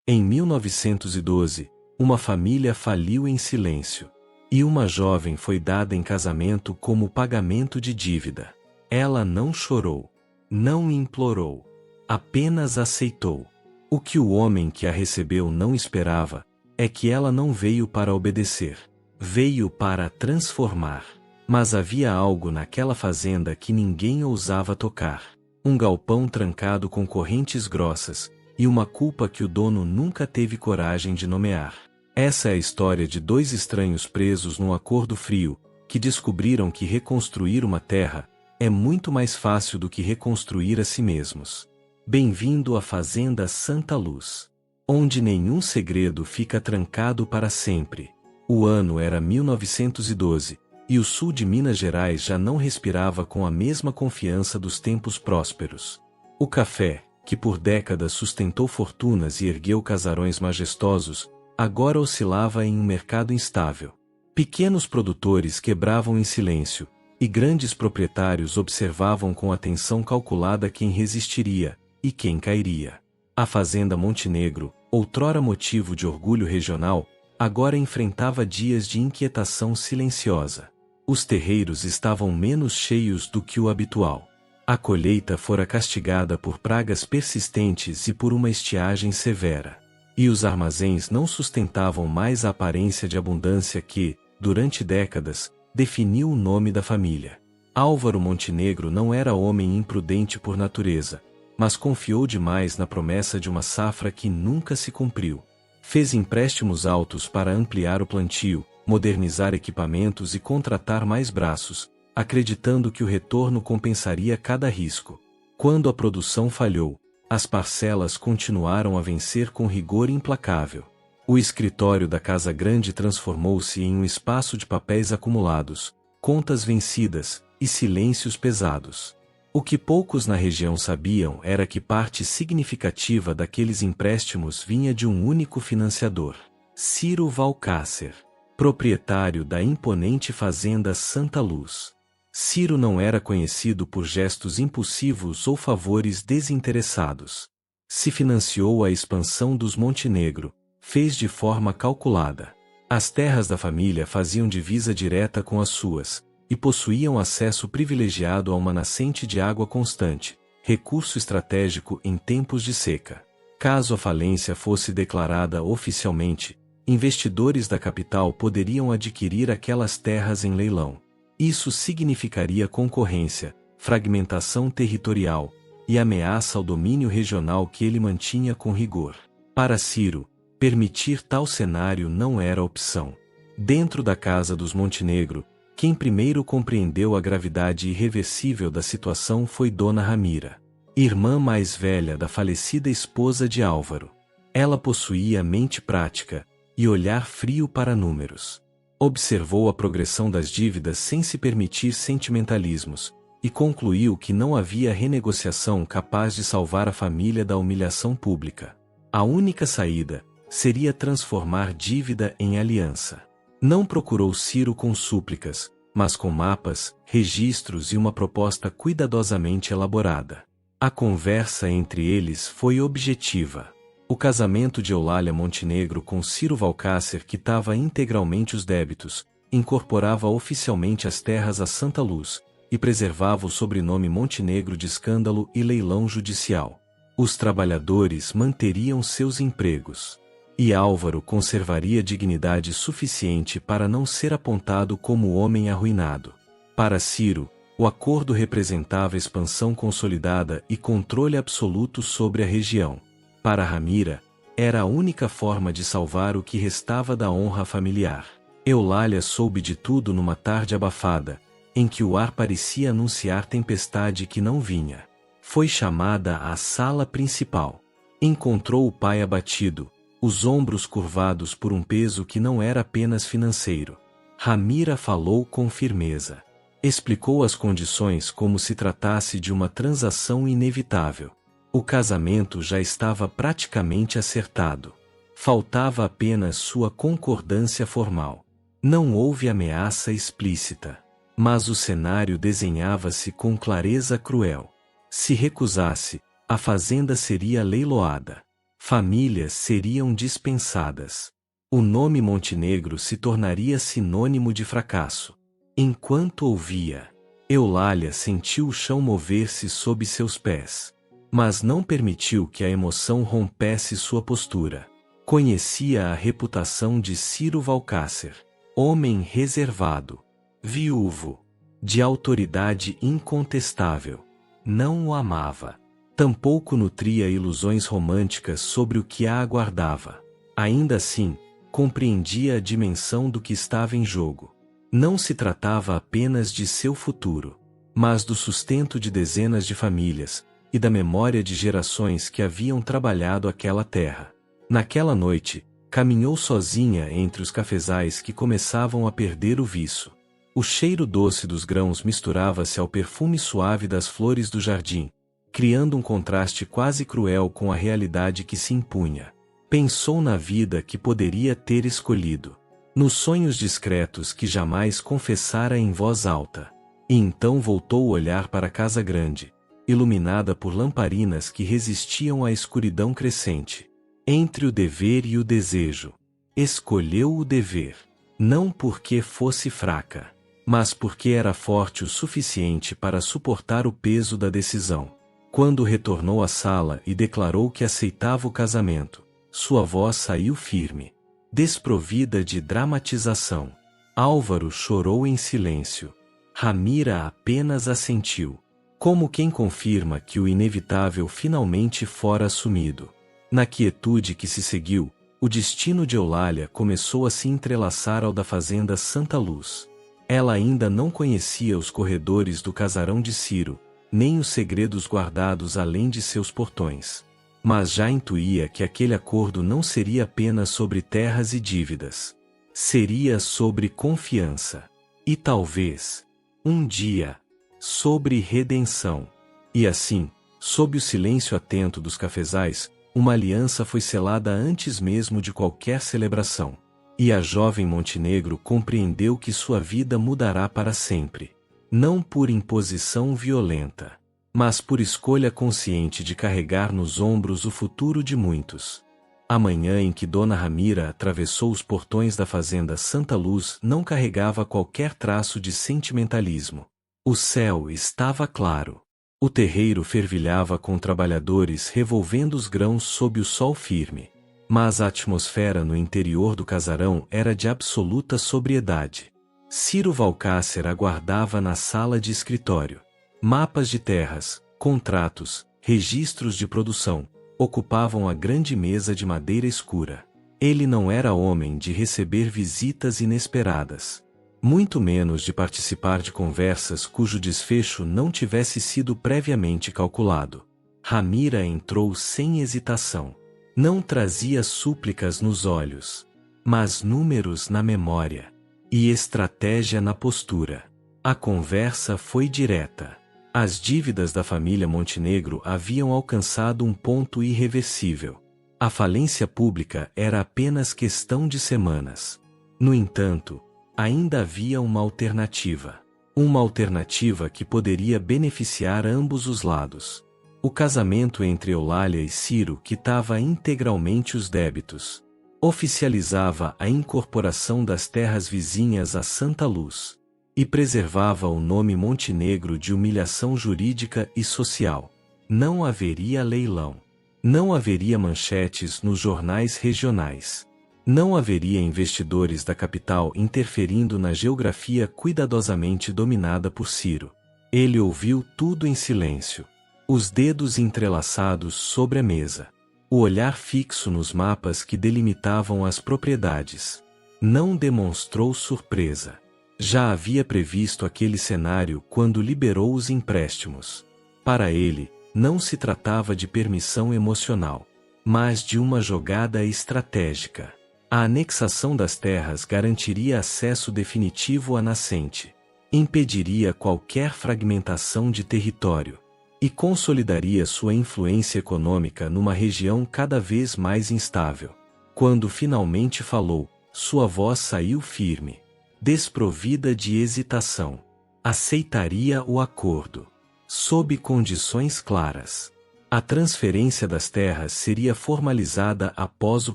Em 1912, uma família faliu em silêncio. E uma jovem foi dada em casamento como pagamento de dívida. Ela não chorou, não implorou, apenas aceitou. O que o homem que a recebeu não esperava é que ela não veio para obedecer, veio para transformar. Mas havia algo naquela fazenda que ninguém ousava tocar. Um galpão trancado com correntes grossas, e uma culpa que o dono nunca teve coragem de nomear. Essa é a história de dois estranhos presos num acordo frio, que descobriram que reconstruir uma terra é muito mais fácil do que reconstruir a si mesmos. Bem-vindo à Fazenda Santa Luz, onde nenhum segredo fica trancado para sempre. O ano era 1912, e o sul de Minas Gerais já não respirava com a mesma confiança dos tempos prósperos. O café, que por décadas sustentou fortunas e ergueu casarões majestosos, agora oscilava em um mercado instável. Pequenos produtores quebravam em silêncio, e grandes proprietários observavam com atenção calculada quem resistiria e quem cairia. A Fazenda Montenegro, outrora motivo de orgulho regional, agora enfrentava dias de inquietação silenciosa. Os terreiros estavam menos cheios do que o habitual. A colheita fora castigada por pragas persistentes e por uma estiagem severa. E os armazéns não sustentavam mais a aparência de abundância que, durante décadas, definiu o nome da família. Álvaro Montenegro não era homem imprudente por natureza, mas confiou demais na promessa de uma safra que nunca se cumpriu. Fez empréstimos altos para ampliar o plantio, modernizar equipamentos e contratar mais braços, acreditando que o retorno compensaria cada risco. Quando a produção falhou, as parcelas continuaram a vencer com rigor implacável. O escritório da Casa Grande transformou-se em um espaço de papéis acumulados, contas vencidas e silêncios pesados. O que poucos na região sabiam era que parte significativa daqueles empréstimos vinha de um único financiador, Ciro Valcárcer, proprietário da imponente fazenda Santa Luz. Ciro não era conhecido por gestos impulsivos ou favores desinteressados. Se financiou a expansão dos Montenegro, fez de forma calculada. As terras da família faziam divisa direta com as suas, e possuíam acesso privilegiado a uma nascente de água constante, recurso estratégico em tempos de seca. Caso a falência fosse declarada oficialmente, investidores da capital poderiam adquirir aquelas terras em leilão. Isso significaria concorrência, fragmentação territorial e ameaça ao domínio regional que ele mantinha com rigor. Para Ciro, permitir tal cenário não era opção. Dentro da casa dos Montenegro, quem primeiro compreendeu a gravidade irreversível da situação foi Dona Ramira, irmã mais velha da falecida esposa de Álvaro. Ela possuía mente prática e olhar frio para números. Observou a progressão das dívidas sem se permitir sentimentalismos, e concluiu que não havia renegociação capaz de salvar a família da humilhação pública. A única saída seria transformar dívida em aliança. Não procurou Ciro com súplicas, mas com mapas, registros e uma proposta cuidadosamente elaborada. A conversa entre eles foi objetiva. O casamento de Eulália Montenegro com Ciro Valcárcer quitava integralmente os débitos, incorporava oficialmente as terras a Santa Luz, e preservava o sobrenome Montenegro de escândalo e leilão judicial. Os trabalhadores manteriam seus empregos. E Álvaro conservaria dignidade suficiente para não ser apontado como homem arruinado. Para Ciro, o acordo representava expansão consolidada e controle absoluto sobre a região. Para Ramira, era a única forma de salvar o que restava da honra familiar. Eulália soube de tudo numa tarde abafada, em que o ar parecia anunciar tempestade que não vinha. Foi chamada à sala principal. Encontrou o pai abatido, os ombros curvados por um peso que não era apenas financeiro. Ramira falou com firmeza. Explicou as condições como se tratasse de uma transação inevitável. O casamento já estava praticamente acertado. Faltava apenas sua concordância formal. Não houve ameaça explícita. Mas o cenário desenhava-se com clareza cruel. Se recusasse, a fazenda seria leiloada. Famílias seriam dispensadas. O nome Montenegro se tornaria sinônimo de fracasso. Enquanto ouvia, Eulália sentiu o chão mover-se sob seus pés. Mas não permitiu que a emoção rompesse sua postura. Conhecia a reputação de Ciro Valcácer, homem reservado, viúvo, de autoridade incontestável. Não o amava. Tampouco nutria ilusões românticas sobre o que a aguardava. Ainda assim, compreendia a dimensão do que estava em jogo. Não se tratava apenas de seu futuro, mas do sustento de dezenas de famílias, e da memória de gerações que haviam trabalhado aquela terra. Naquela noite, caminhou sozinha entre os cafezais que começavam a perder o viço. O cheiro doce dos grãos misturava-se ao perfume suave das flores do jardim, criando um contraste quase cruel com a realidade que se impunha. Pensou na vida que poderia ter escolhido, nos sonhos discretos que jamais confessara em voz alta. E então voltou o olhar para a casa grande, iluminada por lamparinas que resistiam à escuridão crescente. Entre o dever e o desejo, escolheu o dever, não porque fosse fraca, mas porque era forte o suficiente para suportar o peso da decisão. Quando retornou à sala e declarou que aceitava o casamento, sua voz saiu firme, desprovida de dramatização. Álvaro chorou em silêncio. Ramira apenas assentiu, como quem confirma que o inevitável finalmente fora assumido. Na quietude que se seguiu, o destino de Eulália começou a se entrelaçar ao da fazenda Santa Luz. Ela ainda não conhecia os corredores do casarão de Ciro, nem os segredos guardados além de seus portões. Mas já intuía que aquele acordo não seria apenas sobre terras e dívidas. Seria sobre confiança. E talvez, um dia, sobre redenção. E assim, sob o silêncio atento dos cafezais, uma aliança foi selada antes mesmo de qualquer celebração. E a jovem Montenegro compreendeu que sua vida mudará para sempre. Não por imposição violenta, mas por escolha consciente de carregar nos ombros o futuro de muitos. A manhã em que Dona Ramira atravessou os portões da fazenda Santa Luz não carregava qualquer traço de sentimentalismo. O céu estava claro. O terreiro fervilhava com trabalhadores revolvendo os grãos sob o sol firme. Mas a atmosfera no interior do casarão era de absoluta sobriedade. Ciro Valcácer aguardava na sala de escritório. Mapas de terras, contratos, registros de produção, ocupavam a grande mesa de madeira escura. Ele não era homem de receber visitas inesperadas, muito menos de participar de conversas cujo desfecho não tivesse sido previamente calculado. Ramira entrou sem hesitação. Não trazia súplicas nos olhos, mas números na memória. E estratégia na postura. A conversa foi direta. As dívidas da família Montenegro haviam alcançado um ponto irreversível. A falência pública era apenas questão de semanas. No entanto, ainda havia uma alternativa. Uma alternativa que poderia beneficiar ambos os lados. O casamento entre Eulália e Ciro quitava integralmente os débitos. Oficializava a incorporação das terras vizinhas a Santa Luz. E preservava o nome Montenegro de humilhação jurídica e social. Não haveria leilão. Não haveria manchetes nos jornais regionais. Não haveria investidores da capital interferindo na geografia cuidadosamente dominada por Ciro. Ele ouviu tudo em silêncio. Os dedos entrelaçados sobre a mesa. O olhar fixo nos mapas que delimitavam as propriedades. Não demonstrou surpresa. Já havia previsto aquele cenário quando liberou os empréstimos. Para ele, não se tratava de permissão emocional, mas de uma jogada estratégica. A anexação das terras garantiria acesso definitivo à nascente, impediria qualquer fragmentação de território, e consolidaria sua influência econômica numa região cada vez mais instável. Quando finalmente falou, sua voz saiu firme, desprovida de hesitação. Aceitaria o acordo, sob condições claras. A transferência das terras seria formalizada após o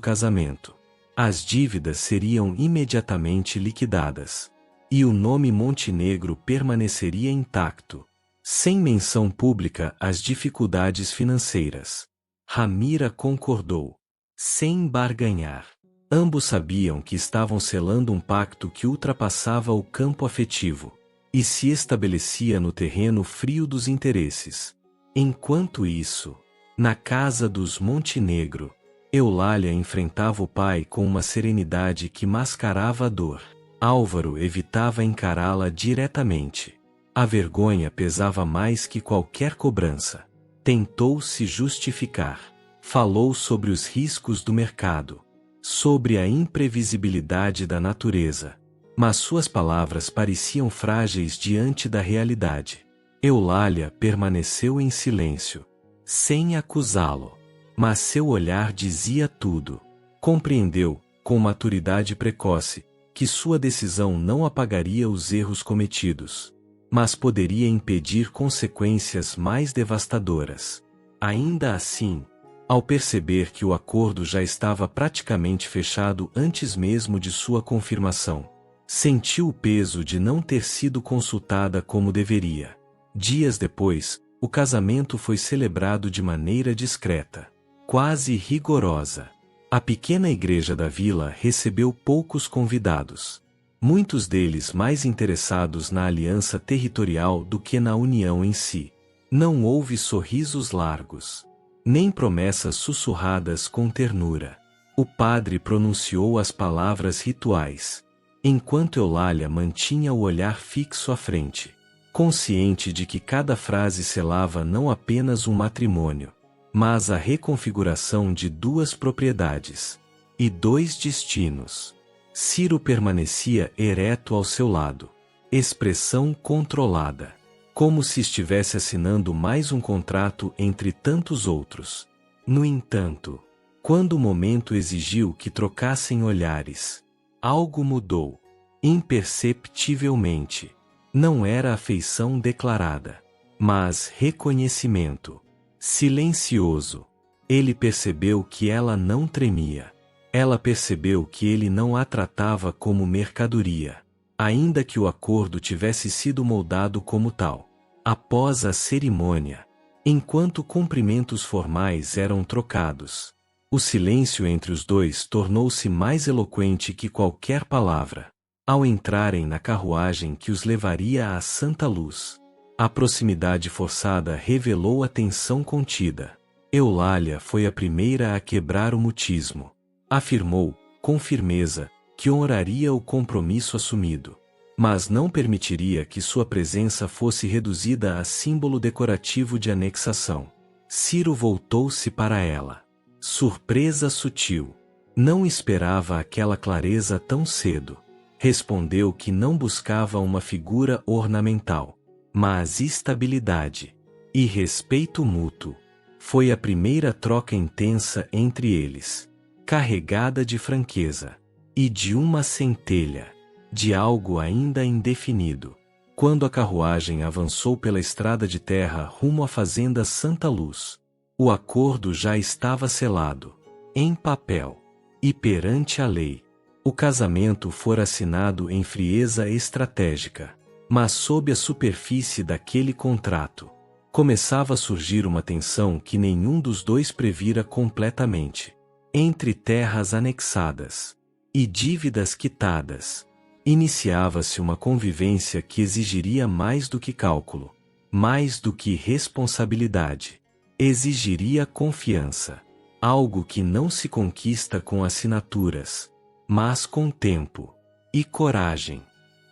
casamento. As dívidas seriam imediatamente liquidadas. E o nome Montenegro permaneceria intacto, sem menção pública às dificuldades financeiras. Ramira concordou, sem barganhar. Ambos sabiam que estavam selando um pacto que ultrapassava o campo afetivo e se estabelecia no terreno frio dos interesses. Enquanto isso, na casa dos Montenegro, Eulália enfrentava o pai com uma serenidade que mascarava a dor. Álvaro evitava encará-la diretamente. A vergonha pesava mais que qualquer cobrança. Tentou se justificar. Falou sobre os riscos do mercado, sobre a imprevisibilidade da natureza. Mas suas palavras pareciam frágeis diante da realidade. Eulália permaneceu em silêncio, sem acusá-lo. Mas seu olhar dizia tudo. Compreendeu, com maturidade precoce, que sua decisão não apagaria os erros cometidos, mas poderia impedir consequências mais devastadoras. Ainda assim, ao perceber que o acordo já estava praticamente fechado antes mesmo de sua confirmação, sentiu o peso de não ter sido consultada como deveria. Dias depois, o casamento foi celebrado de maneira discreta, quase rigorosa. A pequena igreja da vila recebeu poucos convidados, muitos deles mais interessados na aliança territorial do que na união em si. Não houve sorrisos largos, nem promessas sussurradas com ternura. O padre pronunciou as palavras rituais, enquanto Eulália mantinha o olhar fixo à frente, consciente de que cada frase selava não apenas um matrimônio, mas a reconfiguração de duas propriedades e dois destinos. Ciro permanecia ereto ao seu lado, expressão controlada, como se estivesse assinando mais um contrato entre tantos outros. No entanto, quando o momento exigiu que trocassem olhares, algo mudou, imperceptivelmente. Não era afeição declarada, mas reconhecimento. Silencioso. Ele percebeu que ela não tremia. Ela percebeu que ele não a tratava como mercadoria, ainda que o acordo tivesse sido moldado como tal. Após a cerimônia, enquanto cumprimentos formais eram trocados, o silêncio entre os dois tornou-se mais eloquente que qualquer palavra. Ao entrarem na carruagem que os levaria à Santa Luz, a proximidade forçada revelou a tensão contida. Eulália foi a primeira a quebrar o mutismo. Afirmou, com firmeza, que honraria o compromisso assumido, mas não permitiria que sua presença fosse reduzida a símbolo decorativo de anexação. Ciro voltou-se para ela. Surpresa sutil. Não esperava aquela clareza tão cedo. Respondeu que não buscava uma figura ornamental, mas estabilidade e respeito mútuo. Foi a primeira troca intensa entre eles, carregada de franqueza e de uma centelha, de algo ainda indefinido. Quando a carruagem avançou pela estrada de terra rumo à fazenda Santa Luz, o acordo já estava selado, em papel e perante a lei. O casamento fora assinado em frieza estratégica, mas sob a superfície daquele contrato, começava a surgir uma tensão que nenhum dos dois previra completamente. Entre terras anexadas e dívidas quitadas, iniciava-se uma convivência que exigiria mais do que cálculo, mais do que responsabilidade. Exigiria confiança, algo que não se conquista com assinaturas, mas com tempo e coragem.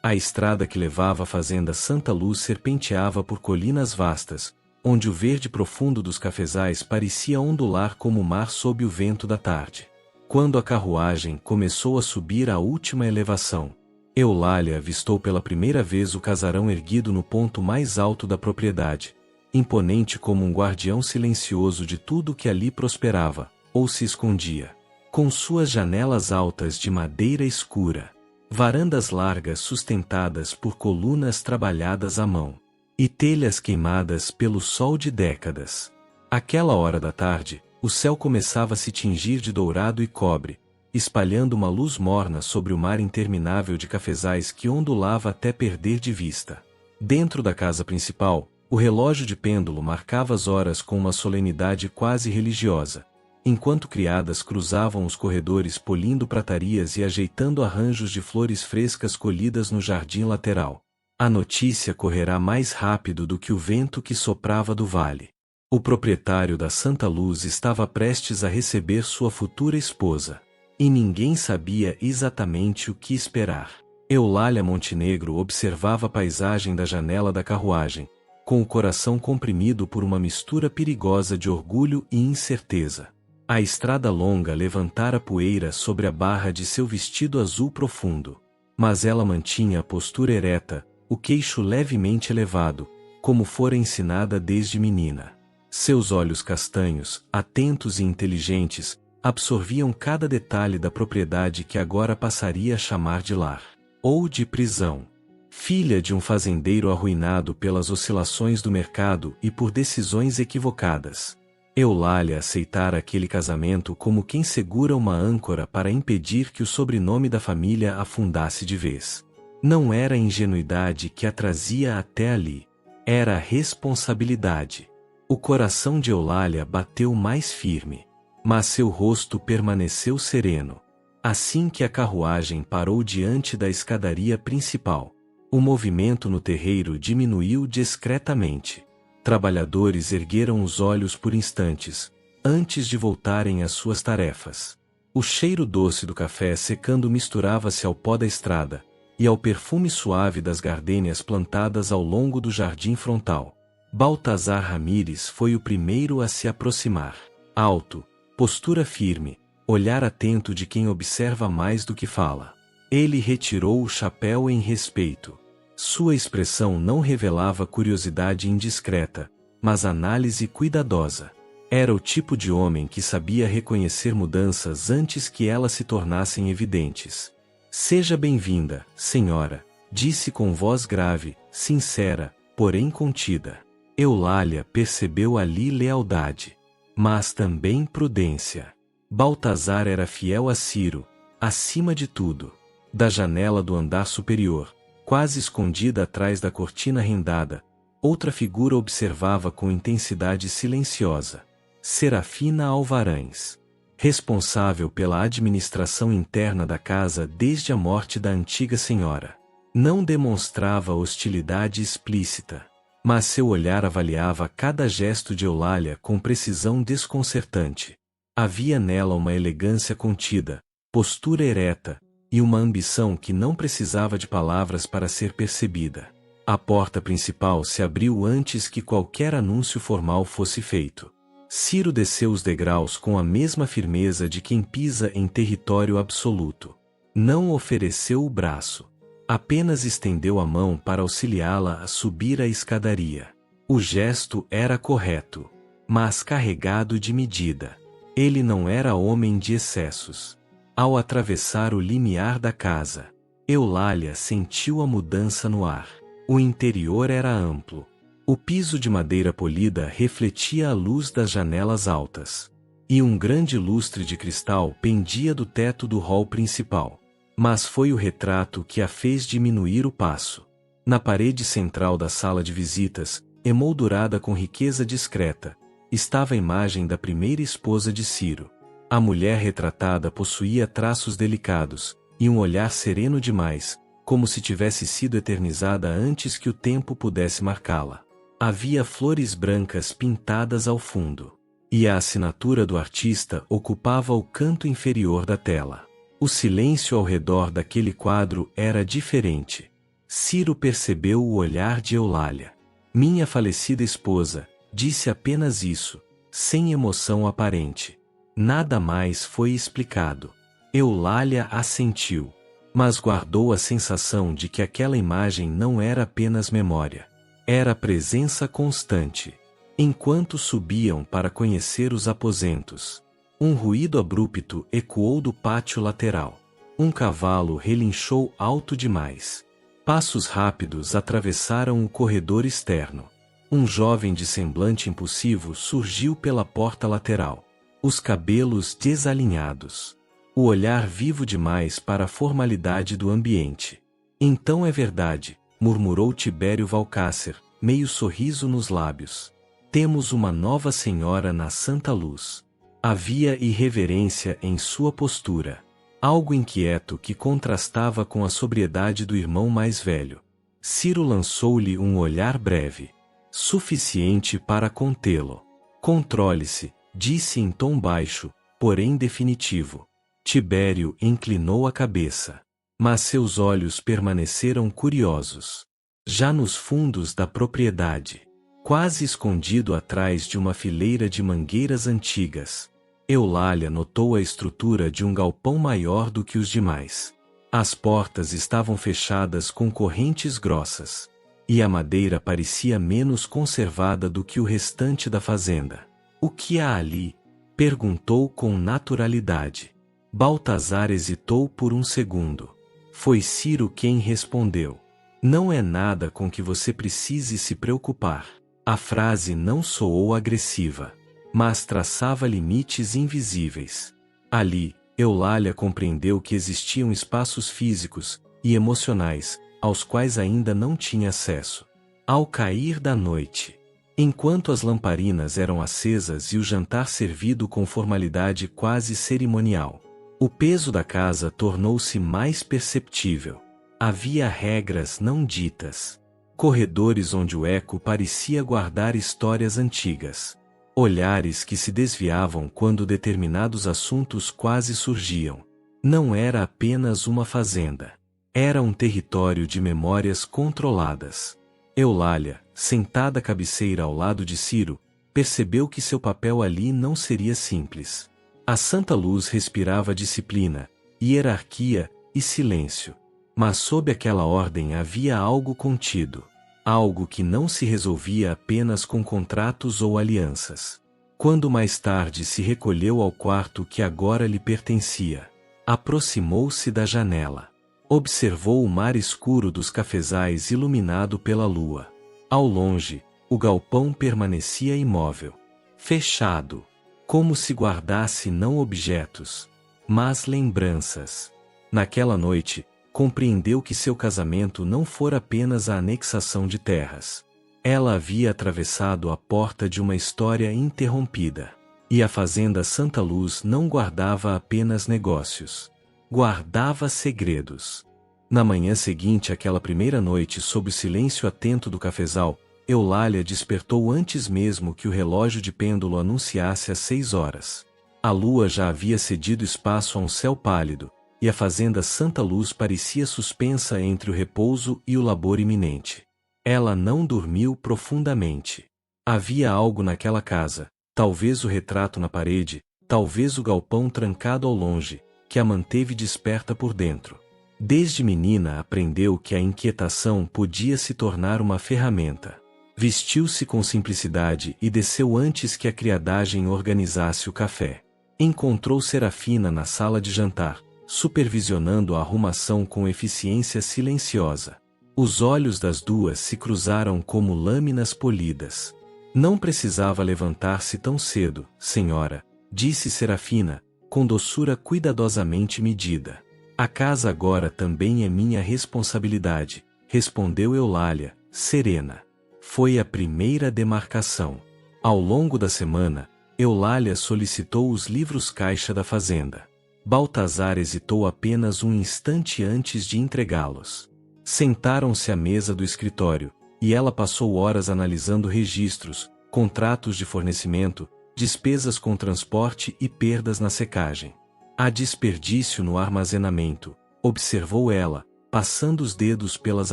A estrada que levava à fazenda Santa Luz serpenteava por colinas vastas, onde o verde profundo dos cafezais parecia ondular como o mar sob o vento da tarde. Quando a carruagem começou a subir a última elevação, Eulália avistou pela primeira vez o casarão erguido no ponto mais alto da propriedade, imponente como um guardião silencioso de tudo que ali prosperava, ou se escondia. Com suas janelas altas de madeira escura, varandas largas sustentadas por colunas trabalhadas à mão, e telhas queimadas pelo sol de décadas, Àquela hora da tarde, o céu começava a se tingir de dourado e cobre, espalhando uma luz morna sobre o mar interminável de cafezais que ondulava até perder de vista. Dentro da casa principal, o relógio de pêndulo marcava as horas com uma solenidade quase religiosa, enquanto criadas cruzavam os corredores polindo pratarias e ajeitando arranjos de flores frescas colhidas no jardim lateral. A notícia correrá mais rápido do que o vento que soprava do vale. O proprietário da Santa Luz estava prestes a receber sua futura esposa. E ninguém sabia exatamente o que esperar. Eulália Montenegro observava a paisagem da janela da carruagem, com o coração comprimido por uma mistura perigosa de orgulho e incerteza. A estrada longa levantara poeira sobre a barra de seu vestido azul profundo. Mas ela mantinha a postura ereta, o queixo levemente elevado, como fora ensinada desde menina. Seus olhos castanhos, atentos e inteligentes, absorviam cada detalhe da propriedade que agora passaria a chamar de lar, ou de prisão. Filha de um fazendeiro arruinado pelas oscilações do mercado e por decisões equivocadas, Eulália aceitara aquele casamento como quem segura uma âncora para impedir que o sobrenome da família afundasse de vez. Não era a ingenuidade que a trazia até ali, era a responsabilidade. O coração de Eulália bateu mais firme, mas seu rosto permaneceu sereno. Assim que a carruagem parou diante da escadaria principal, o movimento no terreiro diminuiu discretamente. Trabalhadores ergueram os olhos por instantes, antes de voltarem às suas tarefas. O cheiro doce do café secando misturava-se ao pó da estrada, e ao perfume suave das gardênias plantadas ao longo do jardim frontal. Baltazar Ramires foi o primeiro a se aproximar. Alto, postura firme, olhar atento de quem observa mais do que fala. Ele retirou o chapéu em respeito. Sua expressão não revelava curiosidade indiscreta, mas análise cuidadosa. Era o tipo de homem que sabia reconhecer mudanças antes que elas se tornassem evidentes. Seja bem-vinda, senhora, disse com voz grave, sincera, porém contida. Eulália percebeu ali lealdade, mas também prudência. Baltazar era fiel a Ciro, acima de tudo. Da janela do andar superior, quase escondida atrás da cortina rendada, outra figura observava com intensidade silenciosa. Serafina Alvarães, responsável pela administração interna da casa desde a morte da antiga senhora. Não demonstrava hostilidade explícita, mas seu olhar avaliava cada gesto de Eulália com precisão desconcertante. Havia nela uma elegância contida, postura ereta, e uma ambição que não precisava de palavras para ser percebida. A porta principal se abriu antes que qualquer anúncio formal fosse feito. Ciro desceu os degraus com a mesma firmeza de quem pisa em território absoluto. Não ofereceu o braço. Apenas estendeu a mão para auxiliá-la a subir a escadaria. O gesto era correto, mas carregado de medida. Ele não era homem de excessos. Ao atravessar o limiar da casa, Eulália sentiu a mudança no ar. O interior era amplo. O piso de madeira polida refletia a luz das janelas altas. E um grande lustre de cristal pendia do teto do hall principal. Mas foi o retrato que a fez diminuir o passo. Na parede central da sala de visitas, emoldurada com riqueza discreta, estava a imagem da primeira esposa de Ciro. A mulher retratada possuía traços delicados, e um olhar sereno demais, como se tivesse sido eternizada antes que o tempo pudesse marcá-la. Havia flores brancas pintadas ao fundo, e a assinatura do artista ocupava o canto inferior da tela. O silêncio ao redor daquele quadro era diferente. Ciro percebeu o olhar de Eulália. Minha falecida esposa, disse apenas isso, sem emoção aparente. Nada mais foi explicado. Eulália assentiu, mas guardou a sensação de que aquela imagem não era apenas memória. Era presença constante. Enquanto subiam para conhecer os aposentos, um ruído abrupto ecoou do pátio lateral. Um cavalo relinchou alto demais. Passos rápidos atravessaram o corredor externo. Um jovem de semblante impulsivo surgiu pela porta lateral. Os cabelos desalinhados. O olhar vivo demais para a formalidade do ambiente. Então é verdade, murmurou Tibério Valcácer, meio sorriso nos lábios. Temos uma nova senhora na Santa Luz. Havia irreverência em sua postura. Algo inquieto que contrastava com a sobriedade do irmão mais velho. Ciro lançou-lhe um olhar breve. Suficiente para contê-lo. Controle-se, disse em tom baixo, porém definitivo. Tibério inclinou a cabeça. Mas seus olhos permaneceram curiosos. Já nos fundos da propriedade, quase escondido atrás de uma fileira de mangueiras antigas, Eulália notou a estrutura de um galpão maior do que os demais. As portas estavam fechadas com correntes grossas, e a madeira parecia menos conservada do que o restante da fazenda. O que há ali? Perguntou com naturalidade. Baltazar hesitou por um segundo. Foi Ciro quem respondeu. Não é nada com que você precise se preocupar. A frase não soou agressiva, mas traçava limites invisíveis. Ali, Eulália compreendeu que existiam espaços físicos e emocionais, aos quais ainda não tinha acesso. Ao cair da noite, enquanto as lamparinas eram acesas e o jantar servido com formalidade quase cerimonial, o peso da casa tornou-se mais perceptível. Havia regras não ditas. Corredores onde o eco parecia guardar histórias antigas. Olhares que se desviavam quando determinados assuntos quase surgiam. Não era apenas uma fazenda. Era um território de memórias controladas. Eulália, sentada à cabeceira ao lado de Ciro, percebeu que seu papel ali não seria simples. A Santa Luz respirava disciplina, hierarquia e silêncio. Mas sob aquela ordem havia algo contido. Algo que não se resolvia apenas com contratos ou alianças. Quando mais tarde se recolheu ao quarto que agora lhe pertencia, aproximou-se da janela. Observou o mar escuro dos cafezais iluminado pela lua. Ao longe, o galpão permanecia imóvel. Fechado. Como se guardasse não objetos, mas lembranças. Naquela noite, compreendeu que seu casamento não fora apenas a anexação de terras. Ela havia atravessado a porta de uma história interrompida. E a fazenda Santa Luz não guardava apenas negócios. Guardava segredos. Na manhã seguinte àquela primeira noite sob o silêncio atento do cafezal, Eulália despertou antes mesmo que o relógio de pêndulo anunciasse as 6 horas. A lua já havia cedido espaço a um céu pálido, e a fazenda Santa Luz parecia suspensa entre o repouso e o labor iminente. Ela não dormiu profundamente. Havia algo naquela casa, talvez o retrato na parede, talvez o galpão trancado ao longe, que a manteve desperta por dentro. Desde menina aprendeu que a inquietação podia se tornar uma ferramenta. Vestiu-se com simplicidade e desceu antes que a criadagem organizasse o café. Encontrou Serafina na sala de jantar, supervisionando a arrumação com eficiência silenciosa. Os olhos das duas se cruzaram como lâminas polidas. Não precisava levantar-se tão cedo, senhora, disse Serafina, com doçura cuidadosamente medida. A casa agora também é minha responsabilidade, respondeu Eulália, serena. Foi a primeira demarcação. Ao longo da semana, Eulália solicitou os livros-caixa da fazenda. Baltazar hesitou apenas um instante antes de entregá-los. Sentaram-se à mesa do escritório, e ela passou horas analisando registros, contratos de fornecimento, despesas com transporte e perdas na secagem. Há desperdício no armazenamento, observou ela, passando os dedos pelas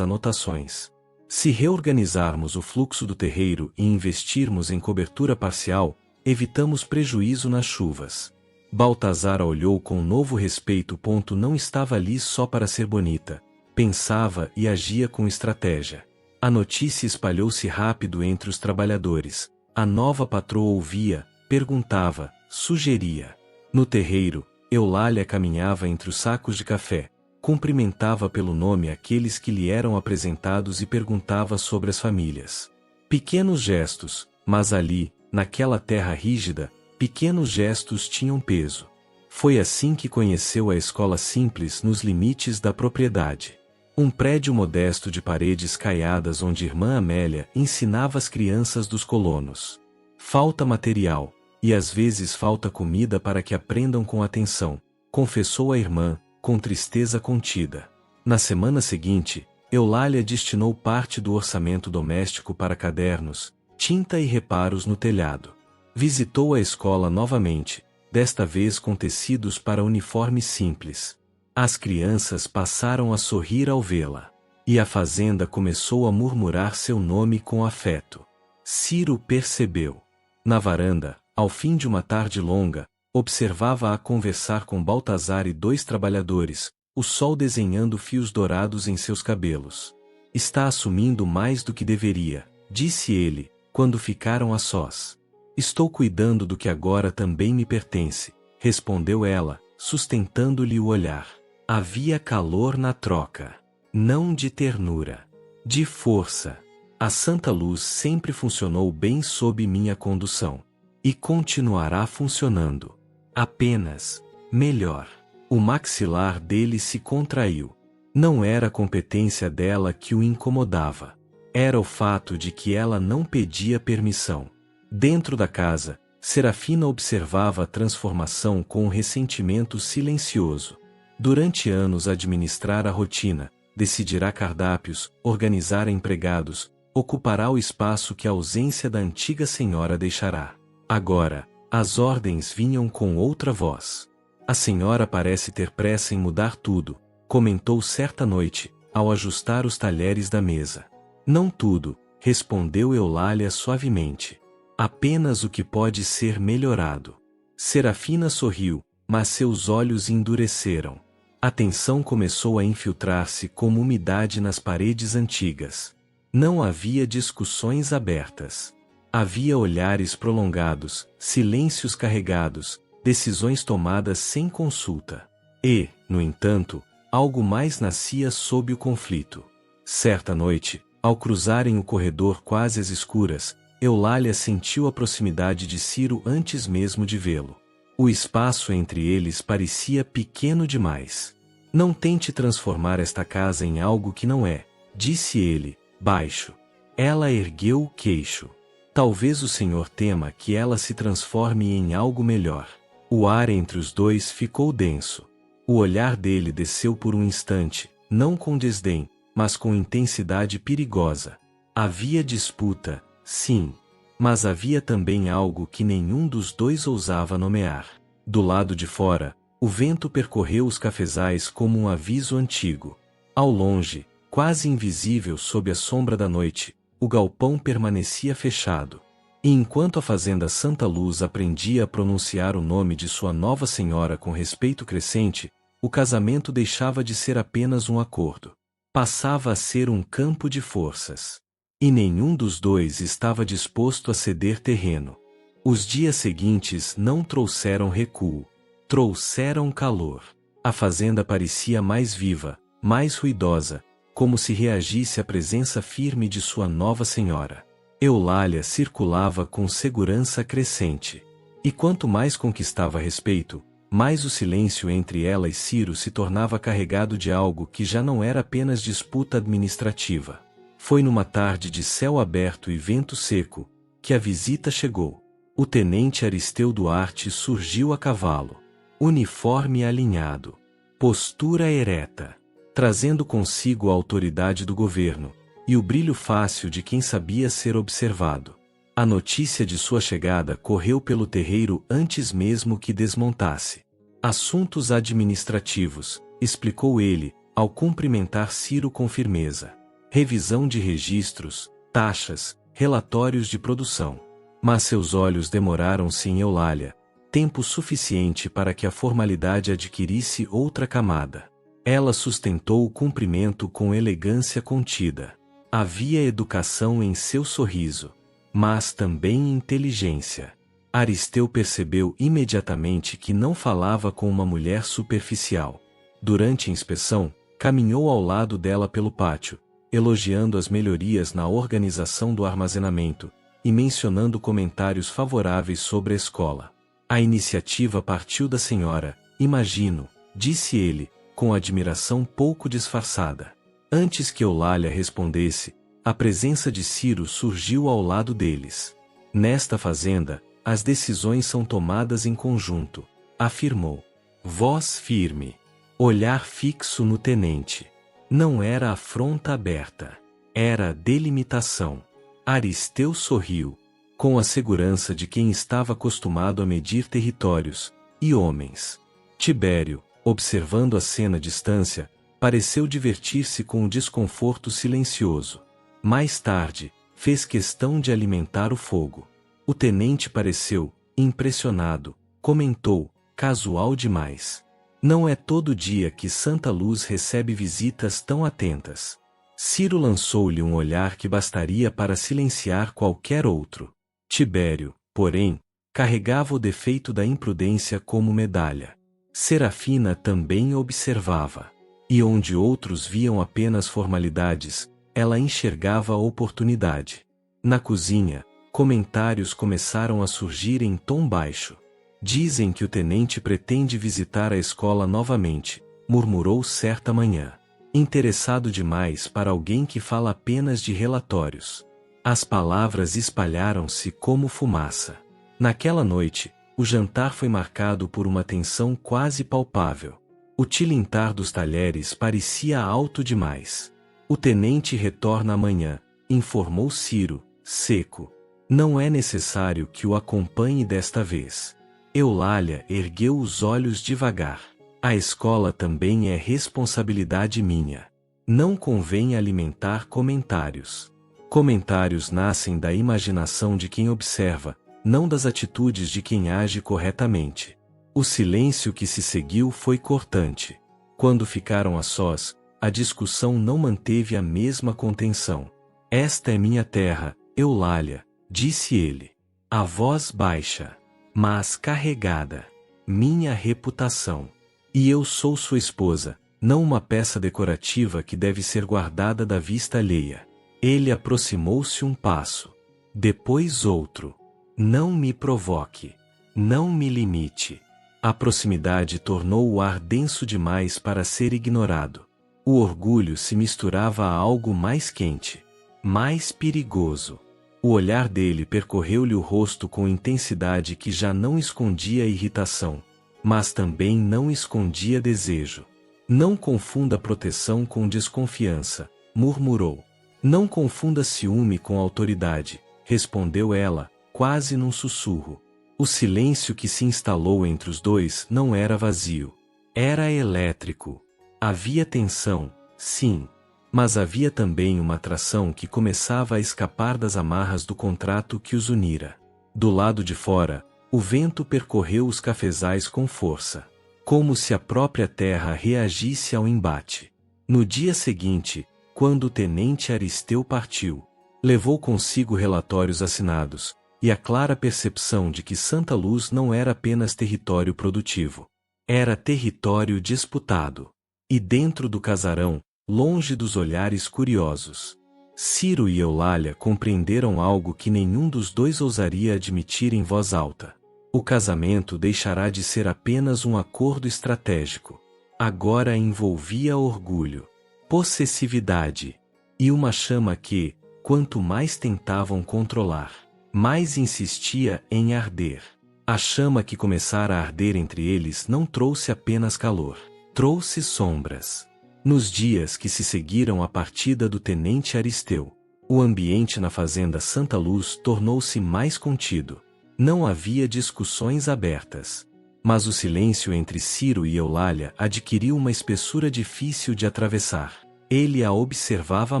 anotações. Se reorganizarmos o fluxo do terreiro e investirmos em cobertura parcial, evitamos prejuízo nas chuvas. Baltazar a olhou com novo respeito. Não estava ali só para ser bonita. Pensava e agia com estratégia. A notícia espalhou-se rápido entre os trabalhadores. A nova patroa ouvia, perguntava, sugeria. No terreiro, Eulália caminhava entre os sacos de café, cumprimentava pelo nome aqueles que lhe eram apresentados e perguntava sobre as famílias. Pequenos gestos, mas ali, naquela terra rígida, pequenos gestos tinham peso. Foi assim que conheceu a escola simples nos limites da propriedade. Um prédio modesto de paredes caiadas onde irmã Amélia ensinava as crianças dos colonos. Falta material, e às vezes falta comida para que aprendam com atenção, confessou a irmã, com tristeza contida. Na semana seguinte, Eulália destinou parte do orçamento doméstico para cadernos, tinta e reparos no telhado. Visitou a escola novamente, desta vez com tecidos para uniformes simples. As crianças passaram a sorrir ao vê-la. E a fazenda começou a murmurar seu nome com afeto. Ciro percebeu. Na varanda, ao fim de uma tarde longa, observava-a conversar com Baltazar e 2 trabalhadores, o sol desenhando fios dourados em seus cabelos. Está assumindo mais do que deveria, disse ele, quando ficaram a sós. Estou cuidando do que agora também me pertence, respondeu ela, sustentando-lhe o olhar. Havia calor na troca. Não de ternura. De força. A Santa Luz sempre funcionou bem sob minha condução. E continuará funcionando. Apenas, melhor. O maxilar dele se contraiu. Não era a competência dela que o incomodava. Era o fato de que ela não pedia permissão. Dentro da casa, Serafina observava a transformação com um ressentimento silencioso. Durante anos administrara a rotina, decidirá cardápios, organizará empregados, ocupará o espaço que a ausência da antiga senhora deixará. Agora, as ordens vinham com outra voz. A senhora parece ter pressa em mudar tudo, comentou certa noite, ao ajustar os talheres da mesa. Não tudo, respondeu Eulália suavemente. Apenas o que pode ser melhorado. Serafina sorriu, mas seus olhos endureceram. A tensão começou a infiltrar-se como umidade nas paredes antigas. Não havia discussões abertas. Havia olhares prolongados, silêncios carregados, decisões tomadas sem consulta. E, no entanto, algo mais nascia sob o conflito. Certa noite, ao cruzarem o corredor quase às escuras, Eulália sentiu a proximidade de Ciro antes mesmo de vê-lo. O espaço entre eles parecia pequeno demais. Não tente transformar esta casa em algo que não é, disse ele, baixo. Ela ergueu o queixo. Talvez o senhor tema que ela se transforme em algo melhor. O ar entre os dois ficou denso. O olhar dele desceu por um instante, não com desdém, mas com intensidade perigosa. Havia disputa, sim. Mas havia também algo que nenhum dos dois ousava nomear. Do lado de fora, o vento percorreu os cafezais como um aviso antigo. Ao longe, quase invisível sob a sombra da noite, o galpão permanecia fechado. E enquanto a fazenda Santa Luz aprendia a pronunciar o nome de sua nova senhora com respeito crescente, o casamento deixava de ser apenas um acordo. Passava a ser um campo de forças. E nenhum dos dois estava disposto a ceder terreno. Os dias seguintes não trouxeram recuo. Trouxeram calor. A fazenda parecia mais viva, mais ruidosa, como se reagisse à presença firme de sua nova senhora. Eulália circulava com segurança crescente. E quanto mais conquistava respeito, mais o silêncio entre ela e Ciro se tornava carregado de algo que já não era apenas disputa administrativa. Foi numa tarde de céu aberto e vento seco, que a visita chegou. O tenente Aristeu Duarte surgiu a cavalo. Uniforme alinhado. Postura ereta. Trazendo consigo a autoridade do governo, e o brilho fácil de quem sabia ser observado. A notícia de sua chegada correu pelo terreiro antes mesmo que desmontasse. Assuntos administrativos, explicou ele, ao cumprimentar Ciro com firmeza. Revisão de registros, taxas, relatórios de produção. Mas seus olhos demoraram-se em Eulália, tempo suficiente para que a formalidade adquirisse outra camada. Ela sustentou o cumprimento com elegância contida. Havia educação em seu sorriso, mas também inteligência. Aristeu percebeu imediatamente que não falava com uma mulher superficial. Durante a inspeção, caminhou ao lado dela pelo pátio, elogiando as melhorias na organização do armazenamento e mencionando comentários favoráveis sobre a escola. A iniciativa partiu da senhora, imagino, disse ele, com admiração pouco disfarçada. Antes que Eulália respondesse, a presença de Ciro surgiu ao lado deles. Nesta fazenda, as decisões são tomadas em conjunto, afirmou. Voz firme. Olhar fixo no tenente. Não era afronta aberta. Era delimitação. Aristeu sorriu, com a segurança de quem estava acostumado a medir territórios e homens. Tibério, observando a cena à distância, pareceu divertir-se com o desconforto silencioso. Mais tarde, fez questão de alimentar o fogo. O tenente pareceu impressionado, comentou, casual demais. Não é todo dia que Santa Luz recebe visitas tão atentas. Ciro lançou-lhe um olhar que bastaria para silenciar qualquer outro. Tibério, porém, carregava o defeito da imprudência como medalha. Serafina também observava. E onde outros viam apenas formalidades, ela enxergava a oportunidade. Na cozinha, comentários começaram a surgir em tom baixo. Dizem que o tenente pretende visitar a escola novamente, murmurou certa manhã. Interessado demais para alguém que fala apenas de relatórios. As palavras espalharam-se como fumaça. Naquela noite, o jantar foi marcado por uma tensão quase palpável. O tilintar dos talheres parecia alto demais. O tenente retorna amanhã, informou Ciro, seco. Não é necessário que o acompanhe desta vez. Eulália ergueu os olhos devagar. A escola também é responsabilidade minha. Não convém alimentar comentários. Comentários nascem da imaginação de quem observa, não das atitudes de quem age corretamente. O silêncio que se seguiu foi cortante. Quando ficaram a sós, a discussão não manteve a mesma contenção. Esta é minha terra, Eulália, disse ele. A voz baixa, mas carregada. Minha reputação. E eu sou sua esposa, não uma peça decorativa que deve ser guardada da vista alheia. Ele aproximou-se um passo. Depois outro. Não me provoque. Não me limite. A proximidade tornou o ar denso demais para ser ignorado. O orgulho se misturava a algo mais quente, mais perigoso. O olhar dele percorreu-lhe o rosto com intensidade que já não escondia irritação, mas também não escondia desejo. Não confunda proteção com desconfiança, murmurou. Não confunda ciúme com autoridade, respondeu ela, quase num sussurro. O silêncio que se instalou entre os dois não era vazio. Era elétrico. Havia tensão, sim. Mas havia também uma atração que começava a escapar das amarras do contrato que os unira. Do lado de fora, o vento percorreu os cafezais com força, como se a própria terra reagisse ao embate. No dia seguinte, quando o tenente Aristeu partiu, levou consigo relatórios assinados, e a clara percepção de que Santa Luz não era apenas território produtivo. Era território disputado. E dentro do casarão, longe dos olhares curiosos, Ciro e Eulália compreenderam algo que nenhum dos dois ousaria admitir em voz alta. O casamento deixará de ser apenas um acordo estratégico. Agora envolvia orgulho, possessividade e uma chama que, quanto mais tentavam controlar, mais insistia em arder. A chama que começara a arder entre eles não trouxe apenas calor, trouxe sombras. Nos dias que se seguiram à partida do tenente Aristeu, o ambiente na fazenda Santa Luz tornou-se mais contido. Não havia discussões abertas. Mas o silêncio entre Ciro e Eulália adquiriu uma espessura difícil de atravessar. Ele a observava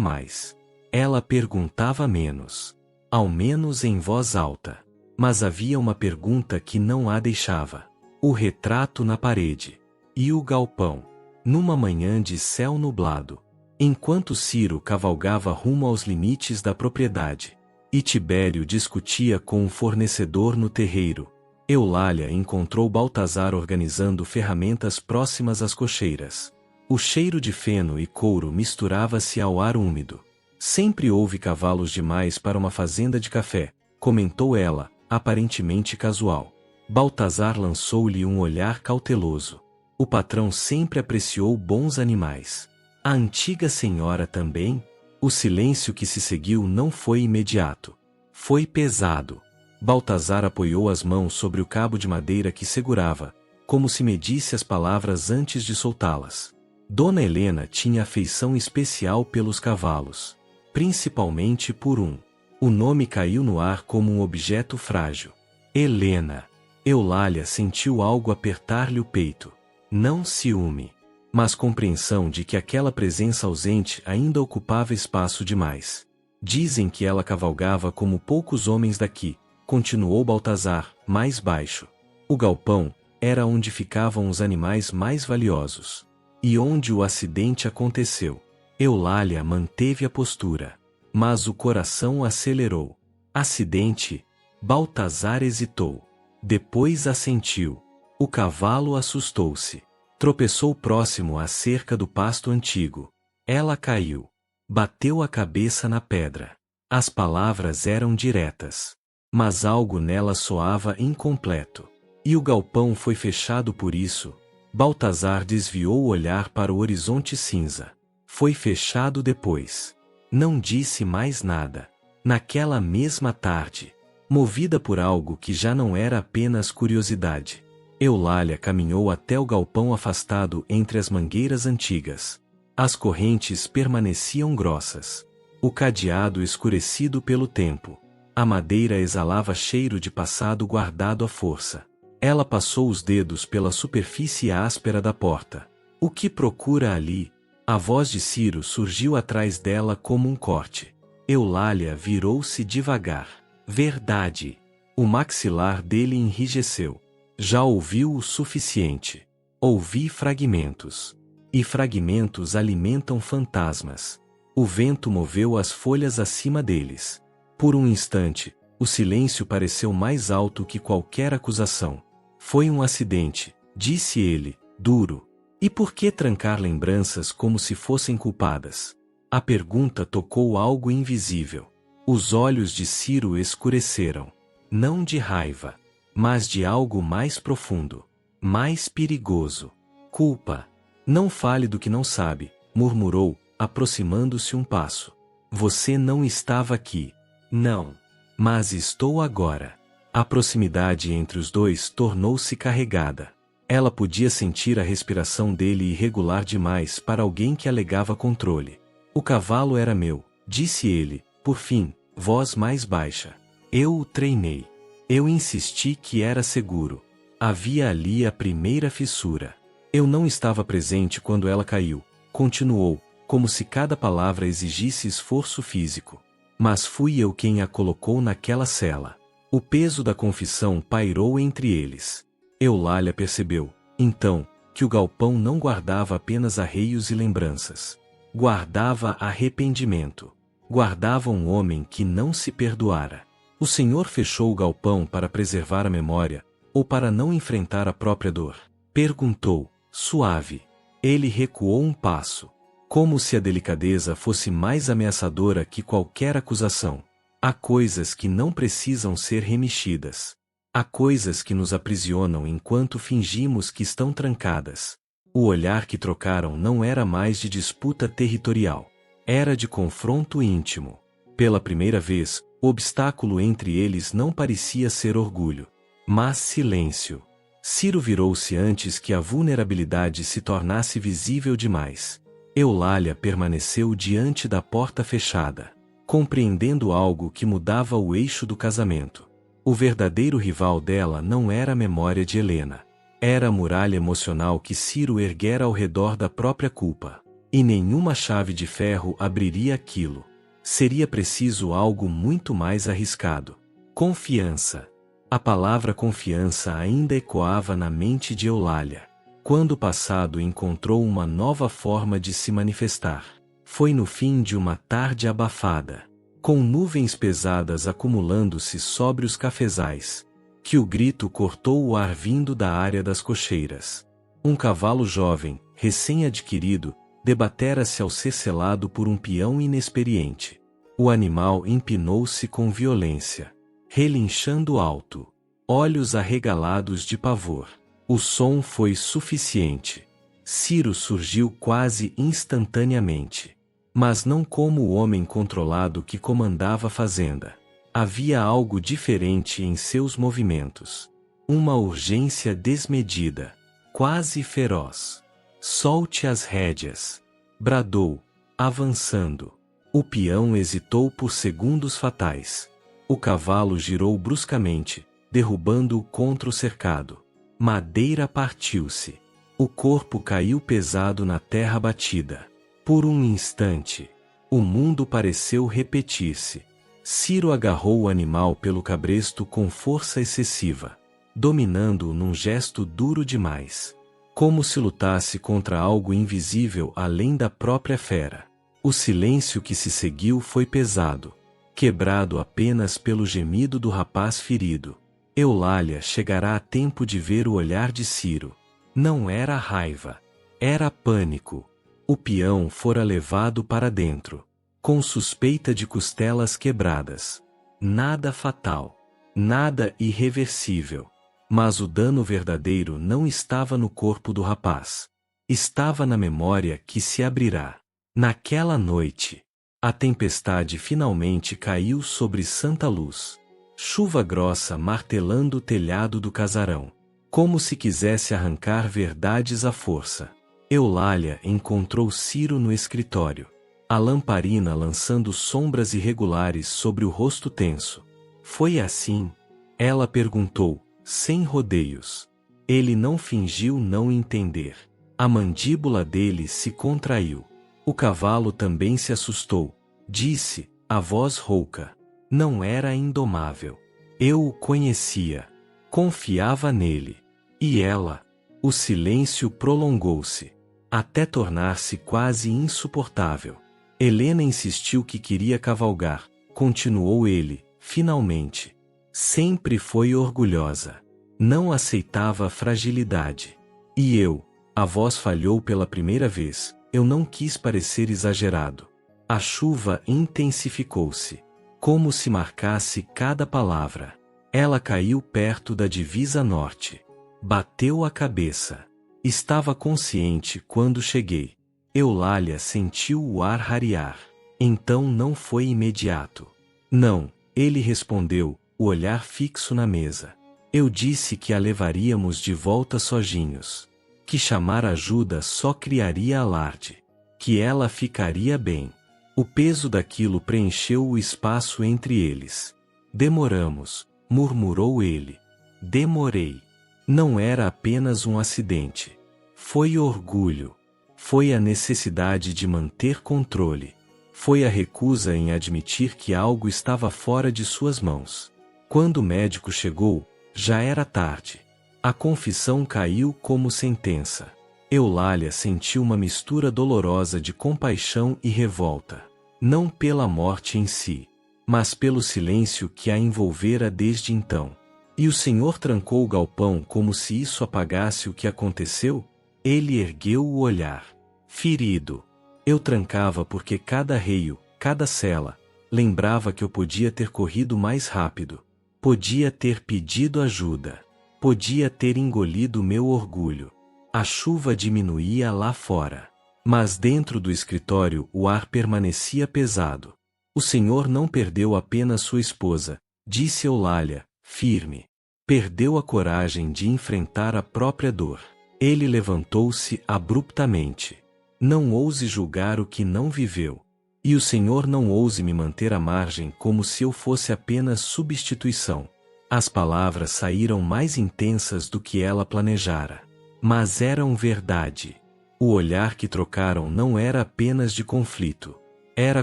mais. Ela perguntava menos. Ao menos em voz alta. Mas havia uma pergunta que não a deixava. O retrato na parede. E o galpão. Numa manhã de céu nublado. Enquanto Ciro cavalgava rumo aos limites da propriedade, e Tibério discutia com um fornecedor no terreiro, Eulália encontrou Baltazar organizando ferramentas próximas às cocheiras. O cheiro de feno e couro misturava-se ao ar úmido. Sempre houve cavalos demais para uma fazenda de café, comentou ela, aparentemente casual. Baltazar lançou-lhe um olhar cauteloso. O patrão sempre apreciou bons animais. A antiga senhora também? O silêncio que se seguiu não foi imediato. Foi pesado. Baltazar apoiou as mãos sobre o cabo de madeira que segurava, como se medisse as palavras antes de soltá-las. Dona Helena tinha afeição especial pelos cavalos. Principalmente por um. O nome caiu no ar como um objeto frágil. Helena. Eulália sentiu algo apertar-lhe o peito. Não ciúme, mas compreensão de que aquela presença ausente ainda ocupava espaço demais. Dizem que ela cavalgava como poucos homens daqui, continuou Baltazar, mais baixo. O galpão era onde ficavam os animais mais valiosos. E onde o acidente aconteceu. Eulália manteve a postura. Mas o coração acelerou. Acidente? Baltazar hesitou. Depois assentiu. O cavalo assustou-se. Tropeçou próximo à cerca do pasto antigo. Ela caiu. Bateu a cabeça na pedra. As palavras eram diretas. Mas algo nela soava incompleto. E o galpão foi fechado por isso. Baltazar desviou o olhar para o horizonte cinza. Foi fechado depois. Não disse mais nada. Naquela mesma tarde, movida por algo que já não era apenas curiosidade, Eulália caminhou até o galpão afastado entre as mangueiras antigas. As correntes permaneciam grossas. O cadeado escurecido pelo tempo. A madeira exalava cheiro de passado guardado à força. Ela passou os dedos pela superfície áspera da porta. O que procura ali? A voz de Ciro surgiu atrás dela como um corte. Eulália virou-se devagar. Verdade. O maxilar dele enrijeceu. Já ouviu o suficiente. Ouvi fragmentos. E fragmentos alimentam fantasmas. O vento moveu as folhas acima deles. Por um instante, o silêncio pareceu mais alto que qualquer acusação. Foi um acidente, disse ele, duro. E por que trancar lembranças como se fossem culpadas? A pergunta tocou algo invisível. Os olhos de Ciro escureceram. Não de raiva, mas de algo mais profundo, mais perigoso. Culpa. Não fale do que não sabe, murmurou, aproximando-se um passo. Você não estava aqui. Não. Mas estou agora. A proximidade entre os dois tornou-se carregada. Ela podia sentir a respiração dele irregular demais para alguém que alegava controle. O cavalo era meu, disse ele, por fim, voz mais baixa. Eu o treinei. Eu insisti que era seguro. Havia ali a primeira fissura. Eu não estava presente quando ela caiu, continuou, como se cada palavra exigisse esforço físico. Mas fui eu quem a colocou naquela cela. O peso da confissão pairou entre eles. Eulália percebeu, então, que o galpão não guardava apenas arreios e lembranças. Guardava arrependimento. Guardava um homem que não se perdoara. O Senhor fechou o galpão para preservar a memória, ou para não enfrentar a própria dor? Perguntou, suave. Ele recuou um passo. Como se a delicadeza fosse mais ameaçadora que qualquer acusação. Há coisas que não precisam ser remexidas. Há coisas que nos aprisionam enquanto fingimos que estão trancadas. O olhar que trocaram não era mais de disputa territorial. Era de confronto íntimo. Pela primeira vez, o obstáculo entre eles não parecia ser orgulho, mas silêncio. Ciro virou-se antes que a vulnerabilidade se tornasse visível demais. Eulália permaneceu diante da porta fechada, compreendendo algo que mudava o eixo do casamento. O verdadeiro rival dela não era a memória de Helena. Era a muralha emocional que Ciro erguera ao redor da própria culpa. E nenhuma chave de ferro abriria aquilo. Seria preciso algo muito mais arriscado. Confiança. A palavra confiança ainda ecoava na mente de Eulália. Quando o passado encontrou uma nova forma de se manifestar. Foi no fim de uma tarde abafada, com nuvens pesadas acumulando-se sobre os cafezais, que o grito cortou o ar vindo da área das cocheiras. Um cavalo jovem, recém-adquirido, debatera-se ao ser selado por um peão inexperiente. O animal empinou-se com violência, relinchando alto, olhos arregalados de pavor. O som foi suficiente. Ciro surgiu quase instantaneamente. Mas não como o homem controlado que comandava a fazenda. Havia algo diferente em seus movimentos. Uma urgência desmedida, quase feroz. "Solte as rédeas!" bradou, avançando. O peão hesitou por segundos fatais. O cavalo girou bruscamente, derrubando-o contra o cercado. Madeira partiu-se. O corpo caiu pesado na terra batida. Por um instante, o mundo pareceu repetir-se. Ciro agarrou o animal pelo cabresto com força excessiva, dominando-o num gesto duro demais, como se lutasse contra algo invisível além da própria fera. O silêncio que se seguiu foi pesado, quebrado apenas pelo gemido do rapaz ferido. Eulália chegará a tempo de ver o olhar de Ciro. Não era raiva, era pânico. O peão fora levado para dentro, com suspeita de costelas quebradas. Nada fatal, nada irreversível. Mas o dano verdadeiro não estava no corpo do rapaz. Estava na memória que se abrirá. Naquela noite, a tempestade finalmente caiu sobre Santa Luz. Chuva grossa martelando o telhado do casarão, como se quisesse arrancar verdades à força. Eulália encontrou Ciro no escritório, a lamparina lançando sombras irregulares sobre o rosto tenso. "Foi assim?" ela perguntou, sem rodeios. Ele não fingiu não entender. A mandíbula dele se contraiu. O cavalo também se assustou. Disse, a voz rouca. Não era indomável. Eu o conhecia. Confiava nele. E ela? O silêncio prolongou-se, até tornar-se quase insuportável. Helena insistiu que queria cavalgar, continuou ele, finalmente. Sempre foi orgulhosa. Não aceitava a fragilidade. E eu? A voz falhou pela primeira vez. Eu não quis parecer exagerado. A chuva intensificou-se, como se marcasse cada palavra. Ela caiu perto da divisa norte. Bateu a cabeça. Estava consciente quando cheguei. Eulália sentiu o ar rarear. Então não foi imediato. Não, ele respondeu, o olhar fixo na mesa. Eu disse que a levaríamos de volta sozinhos. Que chamar ajuda só criaria alarde. Que ela ficaria bem. O peso daquilo preencheu o espaço entre eles. Demoramos, murmurou ele. Demorei. Não era apenas um acidente. Foi orgulho. Foi a necessidade de manter controle. Foi a recusa em admitir que algo estava fora de suas mãos. Quando o médico chegou, já era tarde. A confissão caiu como sentença. Eulália sentiu uma mistura dolorosa de compaixão e revolta. Não pela morte em si, mas pelo silêncio que a envolvera desde então. E o Senhor trancou o galpão como se isso apagasse o que aconteceu? Ele ergueu o olhar. Ferido. Eu trancava porque cada reio, cada cela, lembrava que eu podia ter corrido mais rápido. Podia ter pedido ajuda. Podia ter engolido meu orgulho. A chuva diminuía lá fora. Mas dentro do escritório o ar permanecia pesado. O Senhor não perdeu apenas sua esposa, disse Eulália, firme. Perdeu a coragem de enfrentar a própria dor. Ele levantou-se abruptamente. Não ouse julgar o que não viveu. E o Senhor não ouse me manter à margem como se eu fosse apenas substituição. As palavras saíram mais intensas do que ela planejara. Mas eram verdade. O olhar que trocaram não era apenas de conflito. Era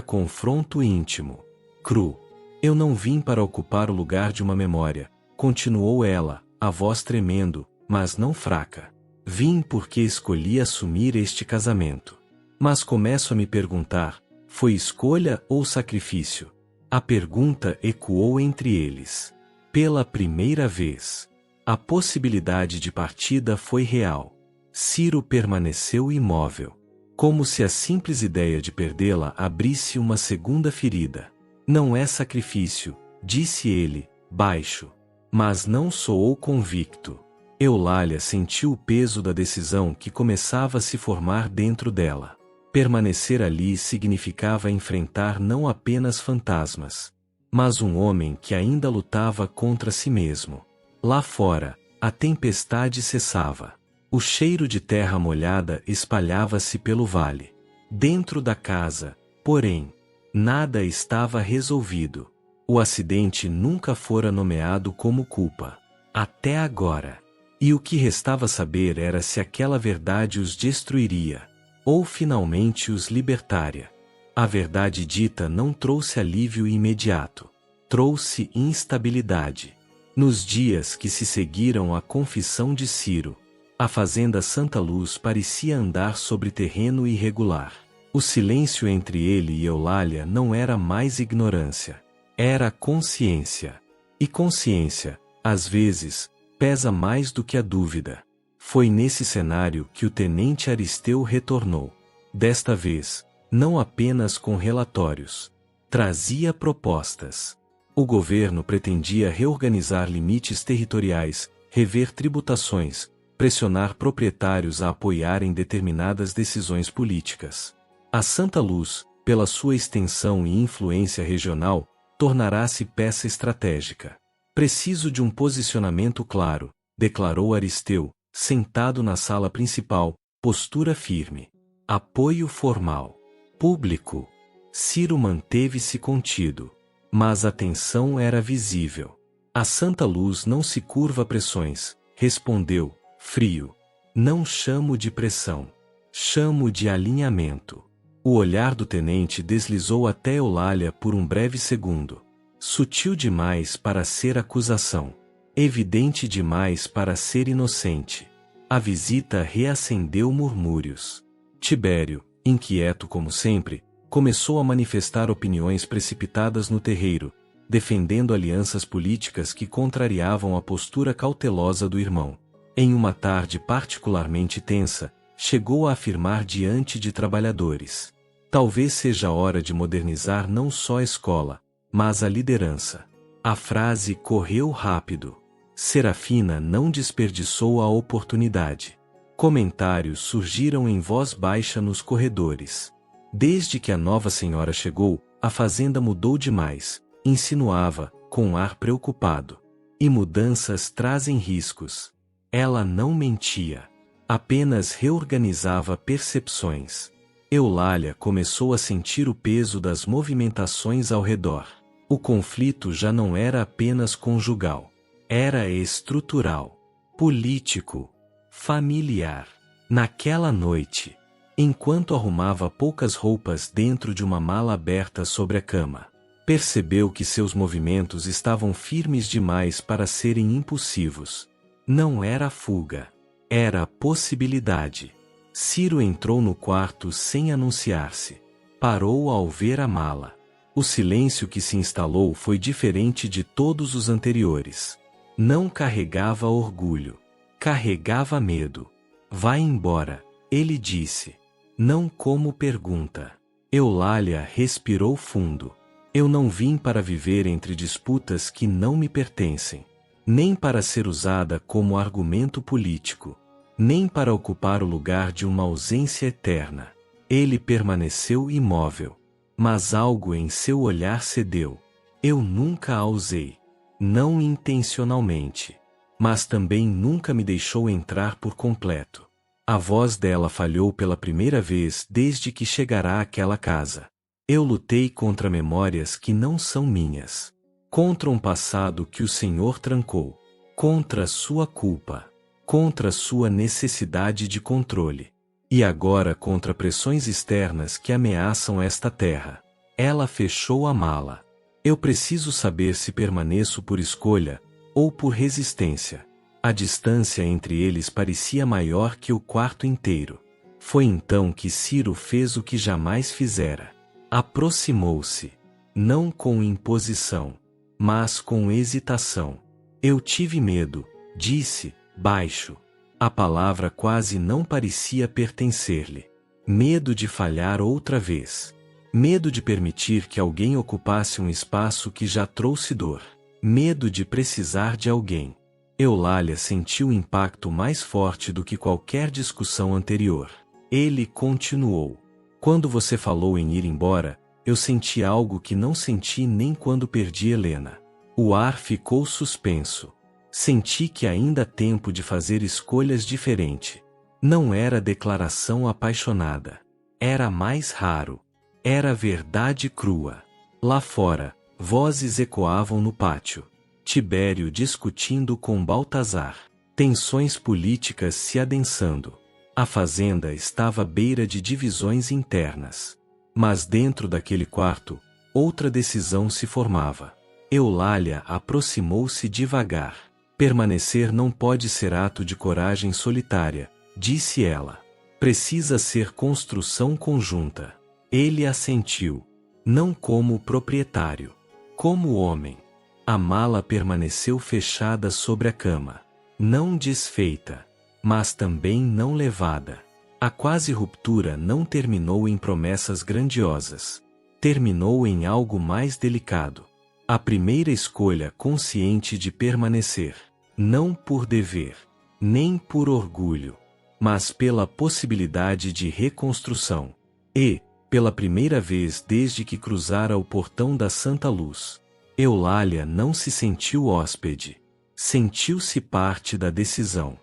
confronto íntimo. Cru. Eu não vim para ocupar o lugar de uma memória, continuou ela, a voz tremendo, mas não fraca. Vim porque escolhi assumir este casamento. Mas começo a me perguntar, foi escolha ou sacrifício? A pergunta ecoou entre eles. Pela primeira vez, a possibilidade de partida foi real. Ciro permaneceu imóvel, como se a simples ideia de perdê-la abrisse uma segunda ferida. Não é sacrifício, disse ele, baixo. Mas não soou convicto. Eulália sentiu o peso da decisão que começava a se formar dentro dela. Permanecer ali significava enfrentar não apenas fantasmas, mas um homem que ainda lutava contra si mesmo. Lá fora, a tempestade cessava. O cheiro de terra molhada espalhava-se pelo vale. Dentro da casa, porém, nada estava resolvido. O acidente nunca fora nomeado como culpa. Até agora. E o que restava saber era se aquela verdade os destruiria, ou finalmente os libertaria. A verdade dita não trouxe alívio imediato. Trouxe instabilidade. Nos dias que se seguiram à confissão de Ciro, a fazenda Santa Luz parecia andar sobre terreno irregular. O silêncio entre ele e Eulália não era mais ignorância. Era consciência. E consciência, às vezes, pesa mais do que a dúvida. Foi nesse cenário que o tenente Aristeu retornou. Desta vez, não apenas com relatórios. Trazia propostas. O governo pretendia reorganizar limites territoriais, rever tributações, pressionar proprietários a apoiarem determinadas decisões políticas. A Santa Luz, pela sua extensão e influência regional, tornará-se peça estratégica. Preciso de um posicionamento claro, declarou Aristeu, sentado na sala principal, postura firme. Apoio formal. Público. Ciro manteve-se contido. Mas a tensão era visível. A Santa Luz não se curva a pressões, respondeu, frio. Não chamo de pressão. Chamo de alinhamento. O olhar do tenente deslizou até Eulália por um breve segundo. Sutil demais para ser acusação. Evidente demais para ser inocente. A visita reacendeu murmúrios. Tibério, inquieto como sempre, começou a manifestar opiniões precipitadas no terreiro, defendendo alianças políticas que contrariavam a postura cautelosa do irmão. Em uma tarde particularmente tensa, chegou a afirmar diante de trabalhadores: talvez seja hora de modernizar não só a escola, mas a liderança. A frase correu rápido. Serafina não desperdiçou a oportunidade. Comentários surgiram em voz baixa nos corredores. Desde que a nova senhora chegou, a fazenda mudou demais, insinuava, com um ar preocupado. E mudanças trazem riscos. Ela não mentia. Apenas reorganizava percepções. Eulália começou a sentir o peso das movimentações ao redor. O conflito já não era apenas conjugal. Era estrutural, político, familiar. Naquela noite, enquanto arrumava poucas roupas dentro de uma mala aberta sobre a cama, percebeu que seus movimentos estavam firmes demais para serem impulsivos. Não era fuga. Era possibilidade. Ciro entrou no quarto sem anunciar-se. Parou ao ver a mala. O silêncio que se instalou foi diferente de todos os anteriores. Não carregava orgulho. Carregava medo. Vá embora, ele disse. Não como pergunta. Eulália respirou fundo. Eu não vim para viver entre disputas que não me pertencem. Nem para ser usada como argumento político. Nem para ocupar o lugar de uma ausência eterna. Ele permaneceu imóvel. Mas algo em seu olhar cedeu. Eu nunca a usei. Não intencionalmente. Mas também nunca me deixou entrar por completo. A voz dela falhou pela primeira vez desde que chegará àquela casa. Eu lutei contra memórias que não são minhas. Contra um passado que o Senhor trancou. Contra sua culpa. Contra sua necessidade de controle. E agora contra pressões externas que ameaçam esta terra. Ela fechou a mala. Eu preciso saber se permaneço por escolha, ou por resistência. A distância entre eles parecia maior que o quarto inteiro. Foi então que Ciro fez o que jamais fizera. Aproximou-se. Não com imposição, mas com hesitação. Eu tive medo, disse, baixo. A palavra quase não parecia pertencer-lhe. Medo de falhar outra vez. Medo de permitir que alguém ocupasse um espaço que já trouxe dor. Medo de precisar de alguém. Eulália sentiu o impacto mais forte do que qualquer discussão anterior. Ele continuou. Quando você falou em ir embora, eu senti algo que não senti nem quando perdi Helena. O ar ficou suspenso. Senti que ainda há tempo de fazer escolhas diferentes. Não era declaração apaixonada. Era mais raro. Era verdade crua. Lá fora, vozes ecoavam no pátio. Tibério discutindo com Baltazar. Tensões políticas se adensando. A fazenda estava à beira de divisões internas. Mas dentro daquele quarto, outra decisão se formava. Eulália aproximou-se devagar. Permanecer não pode ser ato de coragem solitária, disse ela. Precisa ser construção conjunta. Ele assentiu. Não como proprietário. Como homem. A mala permaneceu fechada sobre a cama. Não desfeita. Mas também não levada. A quase ruptura não terminou em promessas grandiosas. Terminou em algo mais delicado. A primeira escolha consciente de permanecer. Não por dever, nem por orgulho, mas pela possibilidade de reconstrução. E, pela primeira vez desde que cruzara o portão da Santa Luz, Eulália não se sentiu hóspede. Sentiu-se parte da decisão.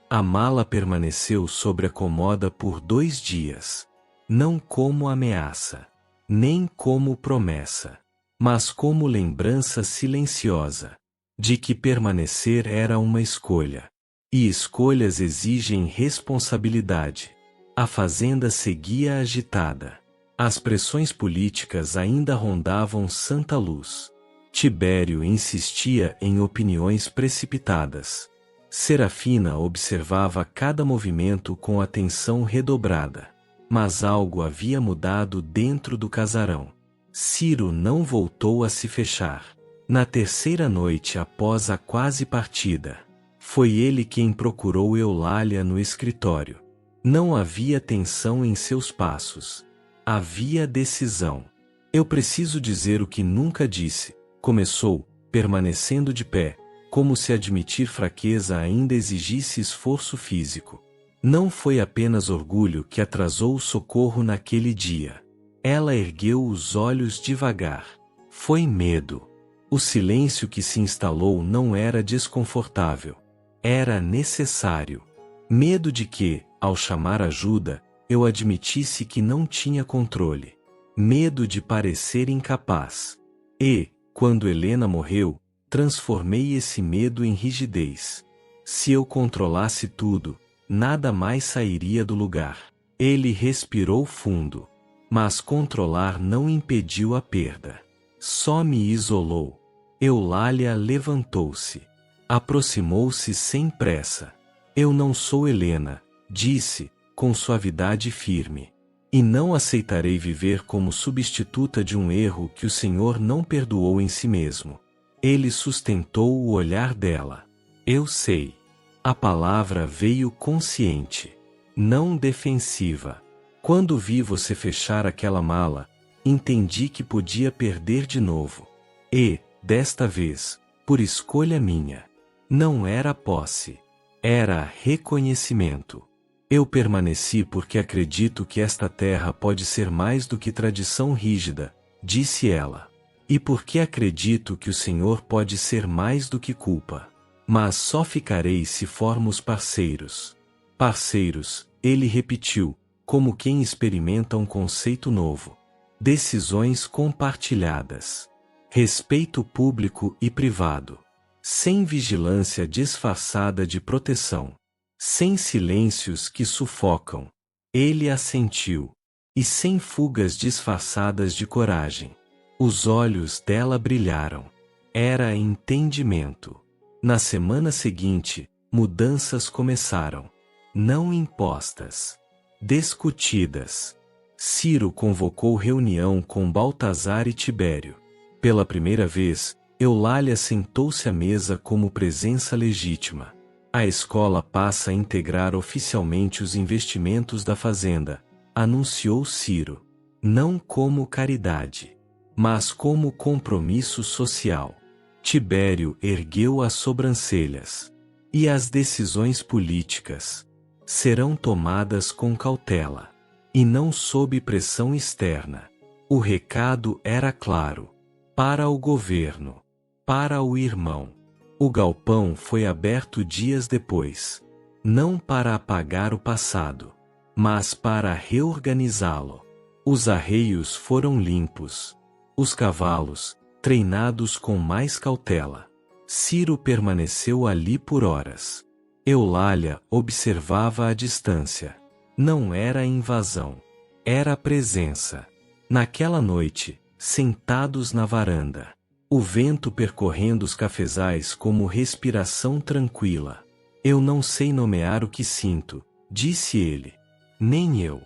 A mala permaneceu sobre a comoda por 2 dias. Não como ameaça, nem como promessa, mas como lembrança silenciosa de que permanecer era uma escolha. E escolhas exigem responsabilidade. A fazenda seguia agitada. As pressões políticas ainda rondavam Santa Luz. Tibério insistia em opiniões precipitadas. Serafina observava cada movimento com atenção redobrada. Mas algo havia mudado dentro do casarão. Ciro não voltou a se fechar. Na terceira noite após a quase partida, foi ele quem procurou Eulália no escritório. Não havia tensão em seus passos. Havia decisão. Eu preciso dizer o que nunca disse, começou, permanecendo de pé, como se admitir fraqueza ainda exigisse esforço físico. Não foi apenas orgulho que atrasou o socorro naquele dia. Ela ergueu os olhos devagar. Foi medo. O silêncio que se instalou não era desconfortável. Era necessário. Medo de que, ao chamar ajuda, eu admitisse que não tinha controle. Medo de parecer incapaz. E, quando Helena morreu, transformei esse medo em rigidez. Se eu controlasse tudo, nada mais sairia do lugar. Ele respirou fundo. Mas controlar não impediu a perda. Só me isolou. Eulália levantou-se. Aproximou-se sem pressa. Eu não sou Helena, disse, com suavidade firme. E não aceitarei viver como substituta de um erro que o Senhor não perdoou em si mesmo. Ele sustentou o olhar dela. Eu sei. A palavra veio consciente, não defensiva. Quando vi você fechar aquela mala, entendi que podia perder de novo. E, desta vez, por escolha minha, não era posse. Era reconhecimento. Eu permaneci porque acredito que esta terra pode ser mais do que tradição rígida, disse ela. E porque acredito que o Senhor pode ser mais do que culpa. Mas só ficarei se formos parceiros. Parceiros, ele repetiu, como quem experimenta um conceito novo. Decisões compartilhadas. Respeito público e privado. Sem vigilância disfarçada de proteção. Sem silêncios que sufocam. Ele assentiu. E sem fugas disfarçadas de coragem. Os olhos dela brilharam. Era entendimento. Na semana seguinte, mudanças começaram. Não impostas. Discutidas. Ciro convocou reunião com Baltazar e Tibério. Pela primeira vez, Eulália sentou-se à mesa como presença legítima. A escola passa a integrar oficialmente os investimentos da fazenda, anunciou Ciro. Não como caridade, mas como compromisso social. Tibério ergueu as sobrancelhas. E as decisões políticas serão tomadas com cautela, e não sob pressão externa. O recado era claro. Para o governo, para o irmão. O galpão foi aberto dias depois, não para apagar o passado, mas para reorganizá-lo. Os arreios foram limpos, os cavalos, treinados com mais cautela. Ciro permaneceu ali por horas. Eulália observava à distância. Não era invasão, era presença. Naquela noite, sentados na varanda, o vento percorrendo os cafezais como respiração tranquila. Eu não sei nomear o que sinto, disse ele. Nem eu.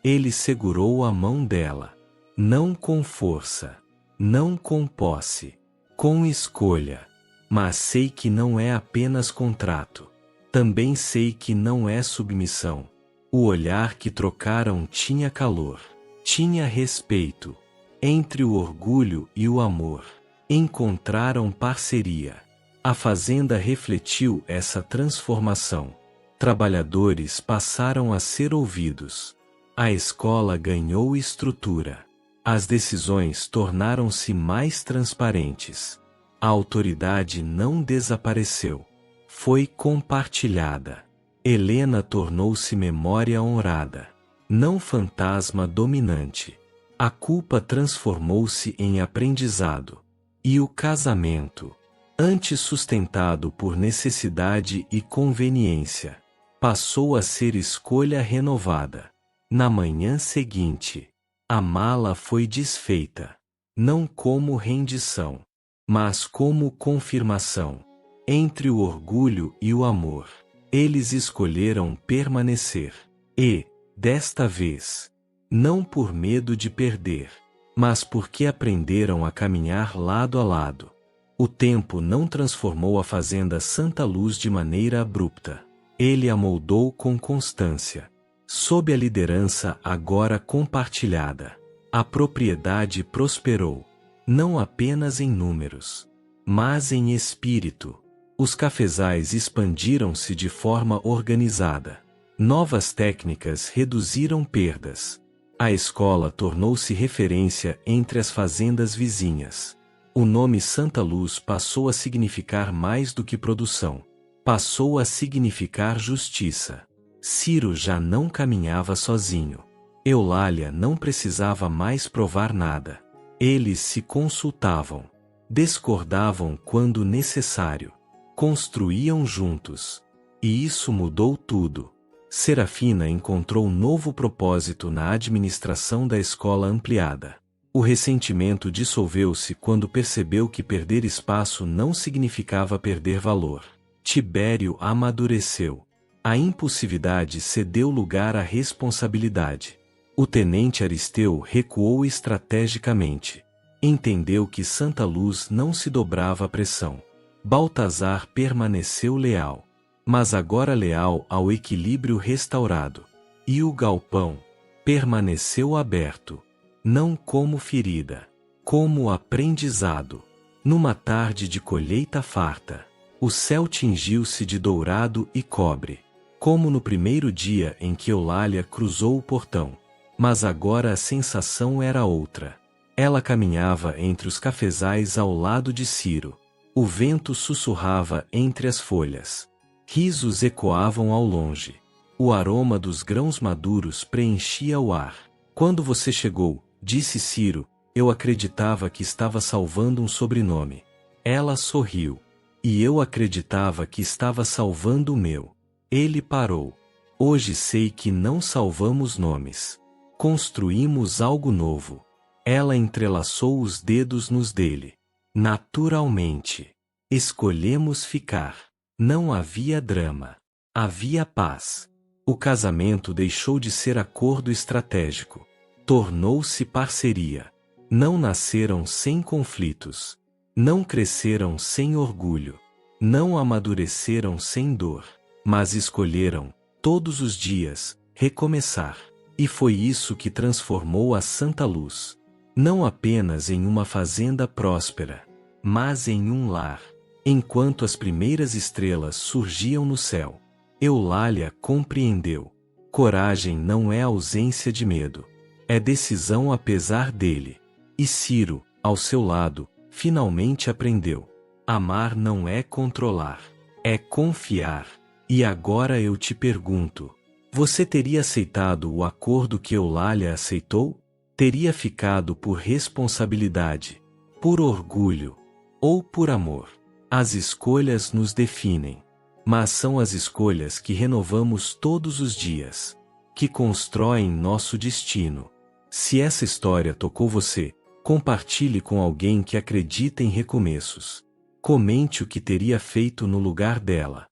Ele segurou a mão dela. Não com força, não com posse, com escolha. Mas sei que não é apenas contrato. Também sei que não é submissão. O olhar que trocaram tinha calor, tinha respeito. Entre o orgulho e o amor, encontraram parceria. A fazenda refletiu essa transformação. Trabalhadores passaram a ser ouvidos. A escola ganhou estrutura. As decisões tornaram-se mais transparentes. A autoridade não desapareceu. Foi compartilhada. Helena tornou-se memória honrada, não fantasma dominante. A culpa transformou-se em aprendizado. E o casamento, antes sustentado por necessidade e conveniência, passou a ser escolha renovada. Na manhã seguinte, a mala foi desfeita, não como rendição, mas como confirmação. Entre o orgulho e o amor, eles escolheram permanecer. E, desta vez, não por medo de perder, mas porque aprenderam a caminhar lado a lado. O tempo não transformou a fazenda Santa Luz de maneira abrupta. Ele a moldou com constância. Sob a liderança agora compartilhada, a propriedade prosperou, não apenas em números, mas em espírito. Os cafezais expandiram-se de forma organizada. Novas técnicas reduziram perdas. A escola tornou-se referência entre as fazendas vizinhas. O nome Santa Luz passou a significar mais do que produção. Passou a significar justiça. Ciro já não caminhava sozinho. Eulália não precisava mais provar nada. Eles se consultavam. Discordavam quando necessário. Construíam juntos. E isso mudou tudo. Serafina encontrou novo propósito na administração da escola ampliada. O ressentimento dissolveu-se quando percebeu que perder espaço não significava perder valor. Tibério amadureceu. A impulsividade cedeu lugar à responsabilidade. O tenente Aristeu recuou estrategicamente. Entendeu que Santa Luz não se dobrava à pressão. Baltazar permaneceu leal, mas agora leal ao equilíbrio restaurado. E o galpão permaneceu aberto, não como ferida, como aprendizado. Numa tarde de colheita farta, o céu tingiu-se de dourado e cobre, como no primeiro dia em que Eulália cruzou o portão. Mas agora a sensação era outra. Ela caminhava entre os cafezais ao lado de Ciro. O vento sussurrava entre as folhas. Risos ecoavam ao longe. O aroma dos grãos maduros preenchia o ar. Quando você chegou, disse Ciro, eu acreditava que estava salvando um sobrenome. Ela sorriu. E eu acreditava que estava salvando o meu. Ele parou. Hoje sei que não salvamos nomes. Construímos algo novo. Ela entrelaçou os dedos nos dele. Naturalmente. Escolhemos ficar. Não havia drama. Havia paz. O casamento deixou de ser acordo estratégico. Tornou-se parceria. Não nasceram sem conflitos. Não cresceram sem orgulho. Não amadureceram sem dor, mas escolheram, todos os dias, recomeçar. E foi isso que transformou a Santa Luz, não apenas em uma fazenda próspera, mas em um lar. Enquanto as primeiras estrelas surgiam no céu, Eulália compreendeu. Coragem não é ausência de medo, é decisão apesar dele. E Ciro, ao seu lado, finalmente aprendeu. Amar não é controlar, é confiar. E agora eu te pergunto, você teria aceitado o acordo que Eulália aceitou? Teria ficado por responsabilidade, por orgulho, ou por amor? As escolhas nos definem, mas são as escolhas que renovamos todos os dias, que constroem nosso destino. Se essa história tocou você, compartilhe com alguém que acredita em recomeços. Comente o que teria feito no lugar dela.